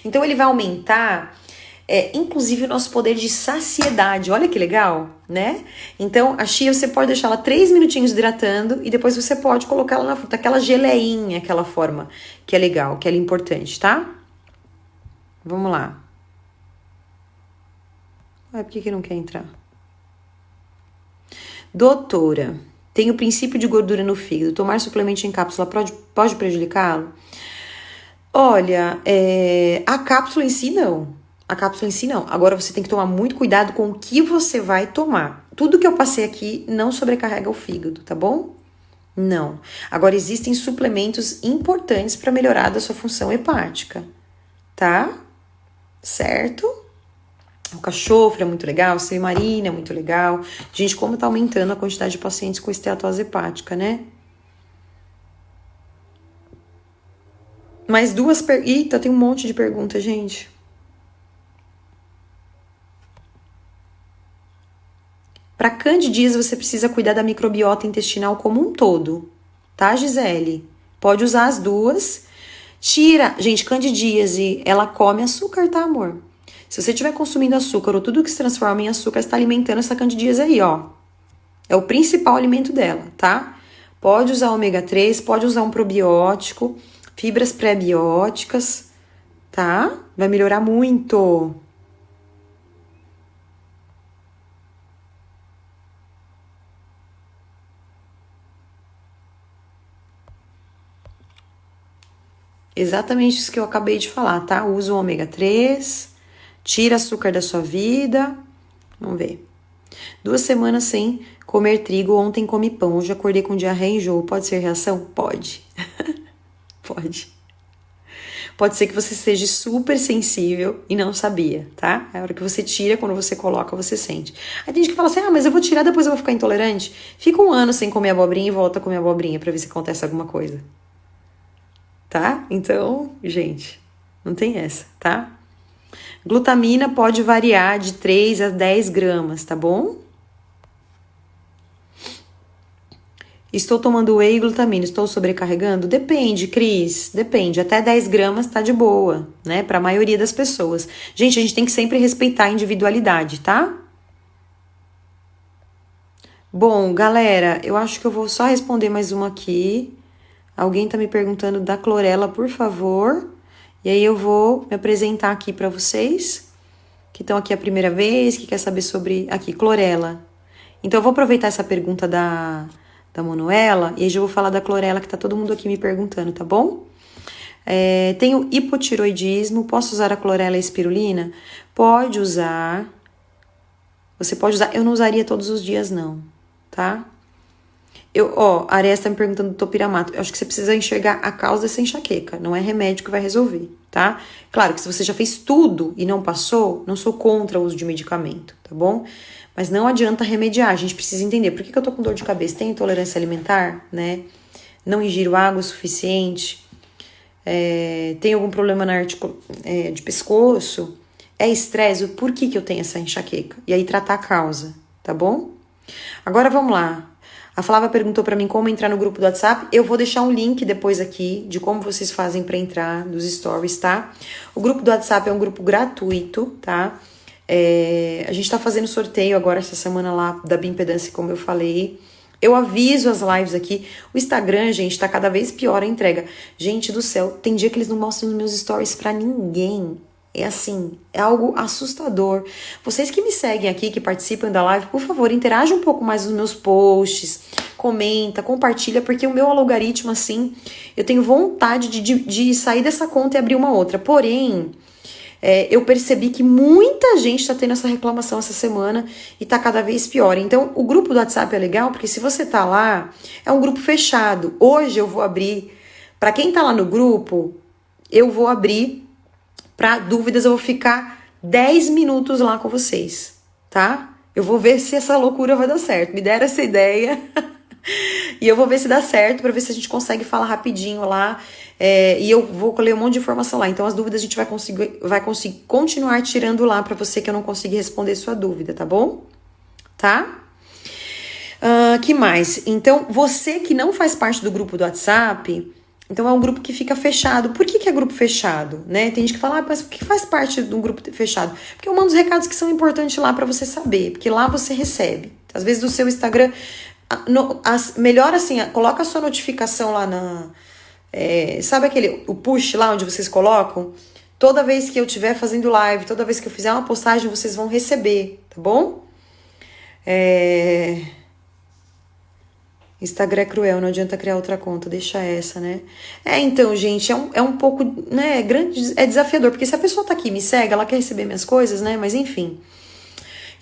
Então, ele vai aumentar... inclusive o nosso poder de saciedade, olha que legal, né? Então, a chia você pode deixar ela 3 minutinhos hidratando e depois você pode colocar ela na fruta, aquela geleinha, aquela forma que é legal, que é importante, tá? Vamos lá. Por que não quer entrar? Doutora, tem o princípio de gordura no fígado, tomar suplemento em cápsula pode prejudicá-lo? Olha, a cápsula em si não. A cápsula em si não. Agora você tem que tomar muito cuidado com o que você vai tomar. Tudo que eu passei aqui não sobrecarrega o fígado, tá bom? Não. Agora existem suplementos importantes para melhorar a sua função hepática, tá? Certo? O cachofre é muito legal, o silimarina é muito legal. Gente, como tá aumentando a quantidade de pacientes com esteatose hepática, né? Mais duas Eita, tem um monte de perguntas, gente. Para candidíase, você precisa cuidar da microbiota intestinal como um todo, tá, Gisele? Pode usar as duas. Tira, gente, candidíase, ela come açúcar, tá, amor? Se você estiver consumindo açúcar ou tudo que se transforma em açúcar, você tá alimentando essa candidíase aí, ó. É o principal alimento dela, tá? Pode usar ômega 3, pode usar um probiótico, fibras pré-bióticas, tá? Vai melhorar muito. Exatamente isso que eu acabei de falar, tá? Usa o ômega 3, tira açúcar da sua vida. Vamos ver. 2 semanas sem comer trigo, ontem comi pão, hoje acordei com diarreia e enjoo. Pode ser reação? Pode. Pode. Pode ser que você seja super sensível e não sabia, tá? A hora que você tira, quando você coloca, você sente. Aí tem gente que fala assim, mas eu vou tirar, depois eu vou ficar intolerante. Fica 1 ano sem comer abobrinha e volta a comer abobrinha pra ver se acontece alguma coisa. Tá? Então, gente, não tem essa, tá? Glutamina pode variar de 3 a 10 gramas, tá bom? Estou tomando whey e glutamina, estou sobrecarregando? Depende, Cris, depende. Até 10 gramas tá de boa, né? Pra maioria das pessoas. Gente, a gente tem que sempre respeitar a individualidade, tá? Bom, galera, eu acho que eu vou só responder mais uma aqui. Alguém tá me perguntando da clorela, por favor. E aí eu vou me apresentar aqui para vocês, que estão aqui a primeira vez, que quer saber sobre, aqui, clorela. Então eu vou aproveitar essa pergunta da Manuela, e aí já vou falar da clorela, que tá todo mundo aqui me perguntando, tá bom? Tenho hipotiroidismo, posso usar a clorela e a espirulina? Pode usar. Você pode usar, eu não usaria todos os dias não, tá? A Arias tá me perguntando do topiramato. Eu acho que você precisa enxergar a causa dessa enxaqueca. Não é remédio que vai resolver, tá? Claro que se você já fez tudo e não passou, não sou contra o uso de medicamento, tá bom? Mas não adianta remediar. A gente precisa entender por que eu tô com dor de cabeça. Tenho intolerância alimentar, né? Não ingiro água o suficiente. tem algum problema na de pescoço, é estresse, por que eu tenho essa enxaqueca? E aí tratar a causa, tá bom? Agora vamos lá. A Flávia perguntou pra mim como entrar no grupo do WhatsApp. Eu vou deixar um link depois aqui de como vocês fazem pra entrar nos stories, tá? O grupo do WhatsApp é um grupo gratuito, tá? A gente tá fazendo sorteio agora essa semana lá da bioimpedância, como eu falei. Eu aviso as lives aqui. O Instagram, gente, tá cada vez pior a entrega. Gente do céu, tem dia que eles não mostram os meus stories pra ninguém. É assim, é algo assustador. Vocês que me seguem aqui, que participam da live, por favor, interajam um pouco mais nos meus posts, comenta, compartilha, porque o meu algoritmo, assim, eu tenho vontade de sair dessa conta e abrir uma outra. Porém, eu percebi que muita gente tá tendo essa reclamação essa semana e tá cada vez pior. Então, o grupo do WhatsApp é legal, porque se você tá lá, é um grupo fechado. Hoje eu vou abrir, pra quem tá lá no grupo, eu vou abrir para dúvidas, eu vou ficar 10 minutos lá com vocês, tá? Eu vou ver se essa loucura vai dar certo. Me deram essa ideia e eu vou ver se dá certo, para ver se a gente consegue falar rapidinho lá. E eu vou colher um monte de informação lá. Então, as dúvidas a gente vai conseguir continuar tirando lá para você que eu não consegui responder sua dúvida, tá bom? Tá? Que mais? Então, você que não faz parte do grupo do WhatsApp... Então, é um grupo que fica fechado. Por que é grupo fechado? Né? Tem gente que fala, mas por que faz parte de um grupo fechado? Porque eu mando os recados que são importantes lá para você saber, porque lá você recebe. Às vezes, do seu Instagram, melhor assim, coloca a sua notificação lá na... sabe o push lá onde vocês colocam? Toda vez que eu estiver fazendo live, toda vez que eu fizer uma postagem, vocês vão receber, tá bom? Instagram é cruel, não adianta criar outra conta, deixa essa, né? Então, gente, é um pouco, né, é desafiador, porque se a pessoa tá aqui, me segue, ela quer receber minhas coisas, né, mas enfim.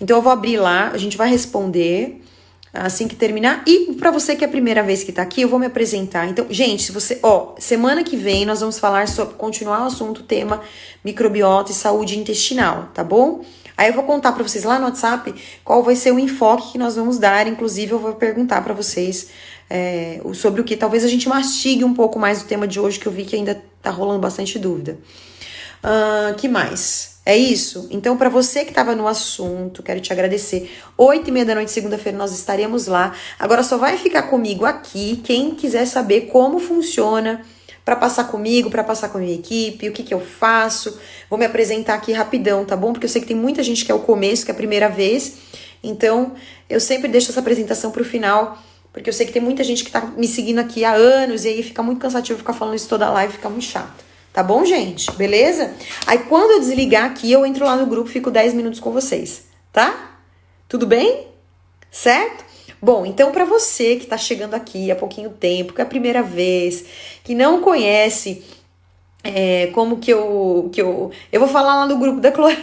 Então, eu vou abrir lá, a gente vai responder assim que terminar, e pra você que é a primeira vez que tá aqui, eu vou me apresentar. Então, gente, se você, semana que vem nós vamos falar sobre, continuar o assunto, tema microbiota e saúde intestinal, tá bom? Aí eu vou contar para vocês lá no WhatsApp qual vai ser o enfoque que nós vamos dar. Inclusive, eu vou perguntar para vocês sobre o que talvez a gente mastigue um pouco mais o tema de hoje, que eu vi que ainda tá rolando bastante dúvida. Que mais? É isso? Então, para você que estava no assunto, quero te agradecer. 8h30 da noite, segunda-feira, nós estaremos lá. Agora só vai ficar comigo aqui quem quiser saber como funciona, para passar comigo, para passar com a minha equipe, o que eu faço. Vou me apresentar aqui rapidão, tá bom? Porque eu sei que tem muita gente que é o começo, que é a primeira vez. Então, eu sempre deixo essa apresentação pro final, porque eu sei que tem muita gente que tá me seguindo aqui há anos, e aí fica muito cansativo ficar falando isso toda a live, fica muito chato. Tá bom, gente? Beleza? Aí, quando eu desligar aqui, eu entro lá no grupo, fico 10 minutos com vocês, tá? Tudo bem? Certo? Bom, então para você que tá chegando aqui há pouquinho tempo, que é a primeira vez, que não conhece como que eu vou falar lá no grupo da Clorela,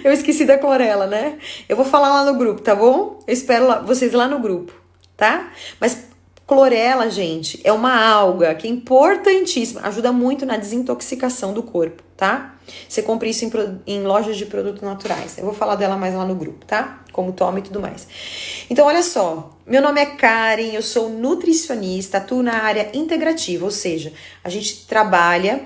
eu esqueci da Clorela, né? Eu vou falar lá no grupo, tá bom? Eu espero vocês lá no grupo, tá? Mas Clorela, gente, é uma alga que é importantíssima, ajuda muito na desintoxicação do corpo, tá? Você compra isso em lojas de produtos naturais. Eu vou falar dela mais lá no grupo, tá? Como toma e tudo mais. Então, olha só. Meu nome é Karen, eu sou nutricionista, atuo na área integrativa, ou seja, a gente trabalha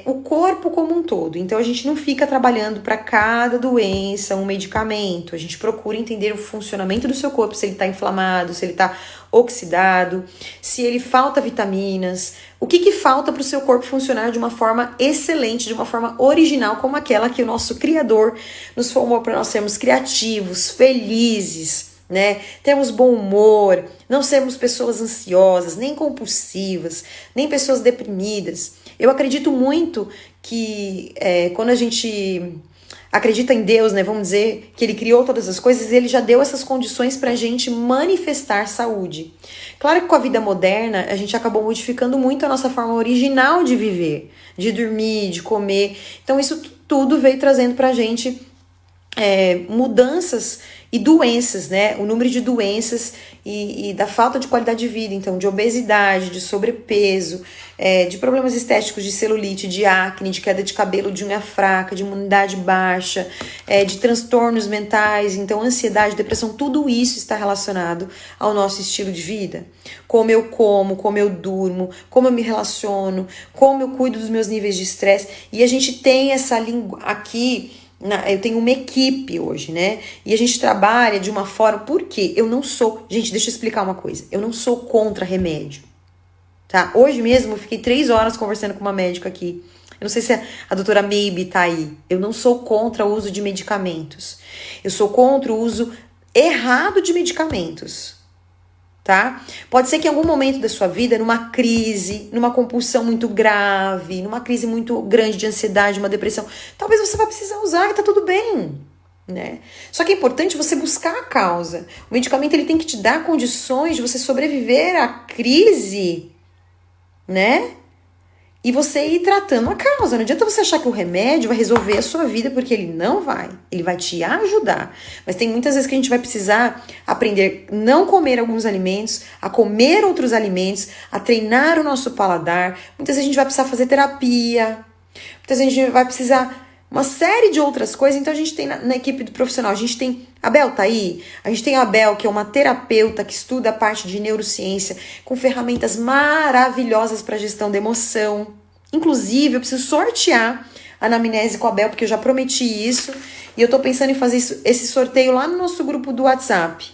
o corpo como um todo. Então, a gente não fica trabalhando para cada doença um medicamento. A gente procura entender o funcionamento do seu corpo, se ele está inflamado, se ele está oxidado, se ele falta vitaminas, o que falta para o seu corpo funcionar de uma forma excelente, de uma forma original, como aquela que o nosso Criador nos formou para nós sermos criativos, felizes, né? Temos bom humor, não sermos pessoas ansiosas, nem compulsivas, nem pessoas deprimidas. Eu acredito muito que quando a gente acredita em Deus, né, vamos dizer, que ele criou todas as coisas, ele já deu essas condições pra gente manifestar saúde. Claro que com a vida moderna, a gente acabou modificando muito a nossa forma original de viver, de dormir, de comer. Então isso tudo veio trazendo pra gente mudanças E doenças, né? O número de doenças e da falta de qualidade de vida, então, de obesidade, de sobrepeso, de problemas estéticos, de celulite, de acne, de queda de cabelo, de unha fraca, de imunidade baixa, de transtornos mentais, então, ansiedade, depressão, tudo isso está relacionado ao nosso estilo de vida. Como eu durmo, como eu me relaciono, como eu cuido dos meus níveis de estresse. E a gente tem essa língua aqui. Eu tenho uma equipe hoje, né? E a gente trabalha de uma forma... Por quê? Eu não sou... Gente, deixa eu explicar uma coisa. Eu não sou contra remédio, tá? Hoje mesmo eu fiquei 3 horas conversando com uma médica aqui. Eu não sei se a doutora Maybe tá aí. Eu não sou contra o uso de medicamentos. Eu sou contra o uso errado de medicamentos, tá? Pode ser que em algum momento da sua vida, numa crise, numa compulsão muito grave, numa crise muito grande de ansiedade, uma depressão, talvez você vá precisar usar e tá tudo bem, né? Só que é importante você buscar a causa. O medicamento ele tem que te dar condições de você sobreviver à crise, né? E você ir tratando a causa. Não adianta você achar que o remédio vai resolver a sua vida, porque ele não vai. Ele vai te ajudar. Mas tem muitas vezes que a gente vai precisar aprender a não comer alguns alimentos, a comer outros alimentos, a treinar o nosso paladar. Muitas vezes a gente vai precisar fazer terapia. Muitas vezes a gente vai precisar uma série de outras coisas. Então a gente tem na equipe do profissional, a gente tem... A Bel tá aí? A gente tem a Bel, que é uma terapeuta que estuda a parte de neurociência, com ferramentas maravilhosas para gestão da emoção. Inclusive, eu preciso sortear a anamnese com a Bel, porque eu já prometi isso. E eu tô pensando em fazer esse sorteio lá no nosso grupo do WhatsApp.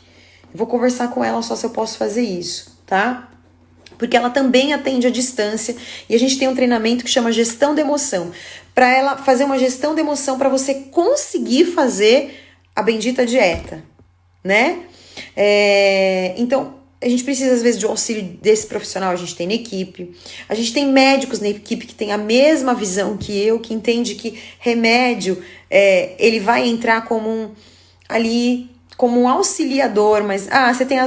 Eu vou conversar com ela só se eu posso fazer isso, tá? Porque ela também atende à distância. E a gente tem um treinamento que chama Gestão da Emoção. Para ela fazer uma gestão da emoção, para você conseguir fazer a bendita dieta, né? Então, a gente precisa, às vezes, de um auxílio desse profissional, a gente tem na equipe. A gente tem médicos na equipe que tem a mesma visão que eu, que entende que remédio, ele vai entrar como um auxiliador, mas, você tem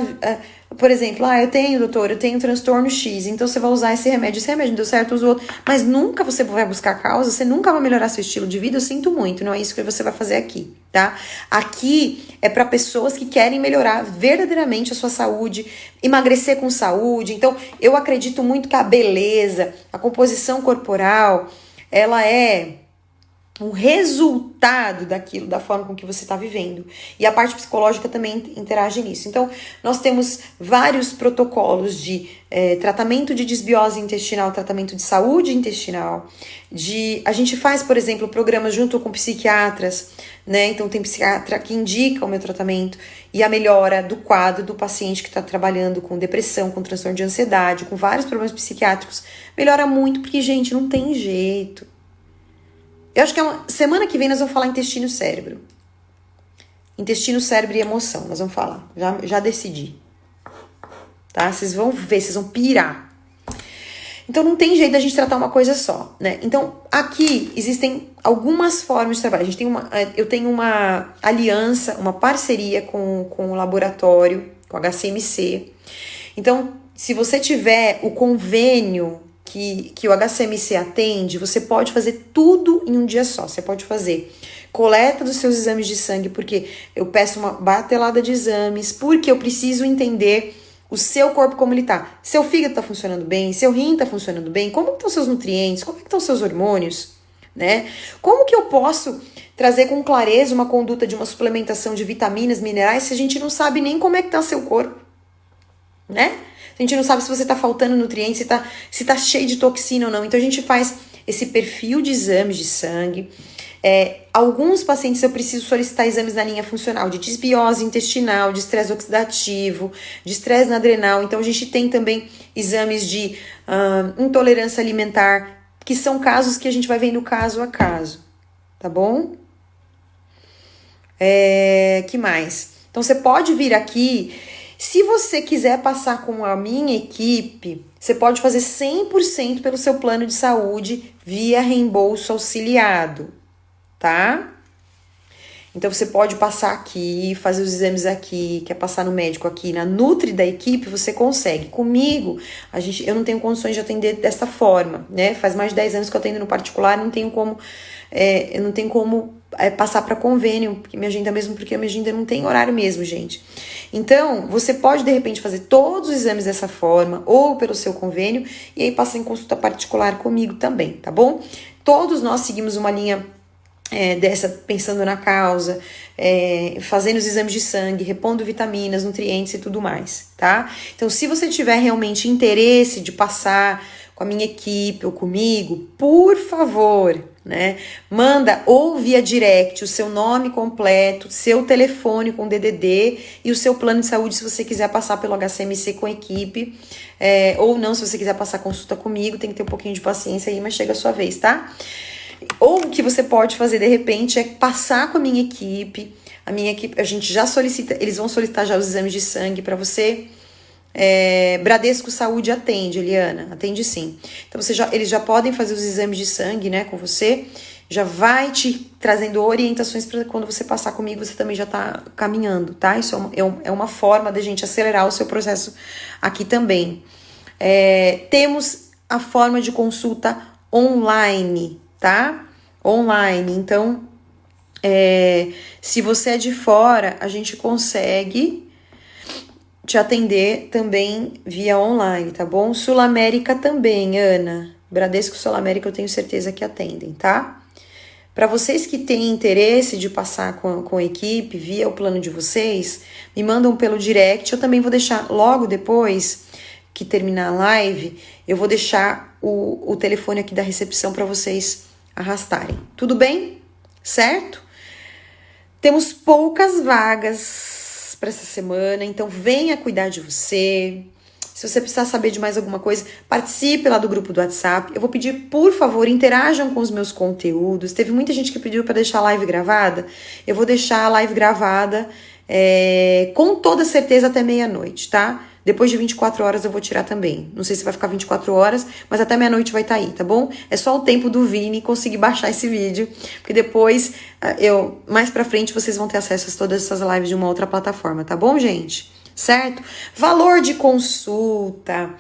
por exemplo, eu tenho transtorno X, então você vai usar esse remédio não deu certo, usa o outro, mas nunca você vai buscar a causa, você nunca vai melhorar seu estilo de vida, eu sinto muito, não é isso que você vai fazer aqui, tá? Aqui é para pessoas que querem melhorar verdadeiramente a sua saúde, emagrecer com saúde. Então eu acredito muito que a beleza, a composição corporal, ela é um resultado daquilo, da forma com que você está vivendo. E a parte psicológica também interage nisso. Então, nós temos vários protocolos de tratamento de desbiose intestinal, tratamento de saúde intestinal. A gente faz, por exemplo, programas junto com psiquiatras, né? Então, tem psiquiatra que indica o meu tratamento e a melhora do quadro do paciente que está trabalhando com depressão, com transtorno de ansiedade, com vários problemas psiquiátricos. Melhora muito, porque, gente, não tem jeito. Eu acho que semana que vem nós vamos falar intestino e cérebro. Intestino, cérebro e emoção. Nós vamos falar. Já decidi. Tá? Vocês vão ver, vocês vão pirar. Então não tem jeito da gente tratar uma coisa só, né? Então aqui existem algumas formas de trabalho. Eu tenho uma aliança, uma parceria com o laboratório, com o HCMC. Então, se você tiver o convênio que o HCMC atende, você pode fazer tudo em um dia só. Você pode fazer coleta dos seus exames de sangue, porque eu peço uma batelada de exames, porque eu preciso entender o seu corpo como ele tá. Seu fígado tá funcionando bem, seu rim tá funcionando bem, como estão seus nutrientes, como estão seus hormônios, né? Como que eu posso trazer com clareza uma conduta de uma suplementação de vitaminas, minerais, se a gente não sabe nem como é que tá seu corpo, né? A gente não sabe se você tá faltando nutrientes, se tá cheio de toxina ou não. Então a gente faz esse perfil de exames de sangue. Alguns pacientes eu preciso solicitar exames na linha funcional de desbiose intestinal, de estresse oxidativo, de estresse na adrenal. Então a gente tem também exames de intolerância alimentar, que são casos que a gente vai vendo caso a caso, tá bom? Que mais? Então você pode vir aqui. Se você quiser passar com a minha equipe, você pode fazer 100% pelo seu plano de saúde via reembolso auxiliado, tá? Então você pode passar aqui, fazer os exames aqui, quer passar no médico aqui, na Nutri da equipe, você consegue. Comigo, eu não tenho condições de atender dessa forma, né? Faz mais de 10 anos que eu atendo no particular, não tenho como passar para convênio, porque minha agenda mesmo, porque a minha agenda não tem horário mesmo, gente. Então, você pode, de repente, fazer todos os exames dessa forma, ou pelo seu convênio, e aí passar em consulta particular comigo também, tá bom? Todos nós seguimos uma linha dessa, pensando na causa, fazendo os exames de sangue, repondo vitaminas, nutrientes e tudo mais, tá? Então, se você tiver realmente interesse de passar com a minha equipe ou comigo, por favor, né? Manda ou via direct o seu nome completo, seu telefone com DDD e o seu plano de saúde se você quiser passar pelo HCMC com a equipe, ou não, se você quiser passar consulta comigo, tem que ter um pouquinho de paciência aí, mas chega a sua vez, tá? Ou o que você pode fazer de repente é passar com a minha equipe, a gente já solicita, eles vão solicitar já os exames de sangue para você. Bradesco Saúde atende, Eliana, atende sim. Então eles já podem fazer os exames de sangue, né, com você, já vai te trazendo orientações para quando você passar comigo, você também já tá caminhando, tá? Isso é uma forma da gente acelerar o seu processo aqui também. Temos a forma de consulta online, tá? Online, então se você é de fora, a gente consegue te atender também via online, tá bom? Sul América também, Ana. Bradesco Sul América eu tenho certeza que atendem, tá? Para vocês que têm interesse de passar com a equipe via o plano de vocês, me mandam pelo direct. Eu também vou deixar logo depois que terminar a live, eu vou deixar o telefone aqui da recepção para vocês arrastarem. Tudo bem? Certo? Temos poucas vagas para essa semana, então venha cuidar de você. Se você precisar saber de mais alguma coisa, participe lá do grupo do WhatsApp. Eu vou pedir, por favor, interajam com os meus conteúdos. Teve muita gente que pediu para deixar a live gravada. Eu vou deixar a live gravada com toda certeza até meia-noite, tá? Depois de 24 horas eu vou tirar também. Não sei se vai ficar 24 horas, mas até meia-noite vai estar aí, tá bom? É só o tempo do Vini conseguir baixar esse vídeo, porque depois, mais pra frente, vocês vão ter acesso a todas essas lives de uma outra plataforma, tá bom, gente? Certo? Valor de consulta,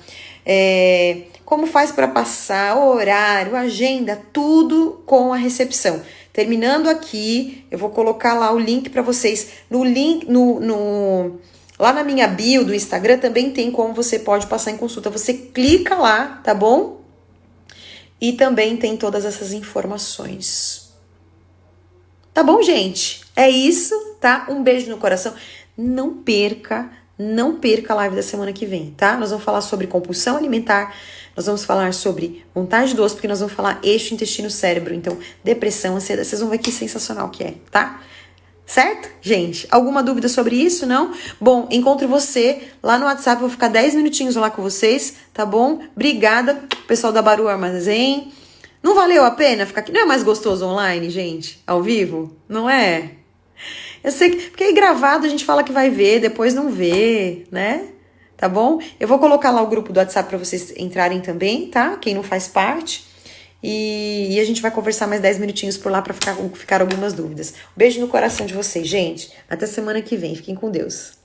como faz para passar, horário, agenda, tudo com a recepção. Terminando aqui, eu vou colocar lá o link para vocês. No link, lá na minha bio do Instagram também tem como você pode passar em consulta. Você clica lá, tá bom? E também tem todas essas informações. Tá bom, gente? É isso, tá? Um beijo no coração. Não perca a live da semana que vem, tá? Nós vamos falar sobre compulsão alimentar, nós vamos falar sobre vontade de doce, porque nós vamos falar eixo intestino-cérebro. Então, depressão, ansiedade, vocês vão ver que sensacional que é, tá? Certo, gente? Alguma dúvida sobre isso, não? Bom, encontro você lá no WhatsApp, vou ficar 10 minutinhos lá com vocês, tá bom? Obrigada, pessoal da Baru Armazém. Não valeu a pena ficar aqui? Não é mais gostoso online, gente? Ao vivo? Não é? Eu sei que, porque aí gravado a gente fala que vai ver, depois não vê, né? Tá bom? Eu vou colocar lá o grupo do WhatsApp pra vocês entrarem também, tá? Quem não faz parte. E a gente vai conversar mais 10 minutinhos por lá para ficar algumas dúvidas. Um beijo no coração de vocês, gente. Até semana que vem. Fiquem com Deus.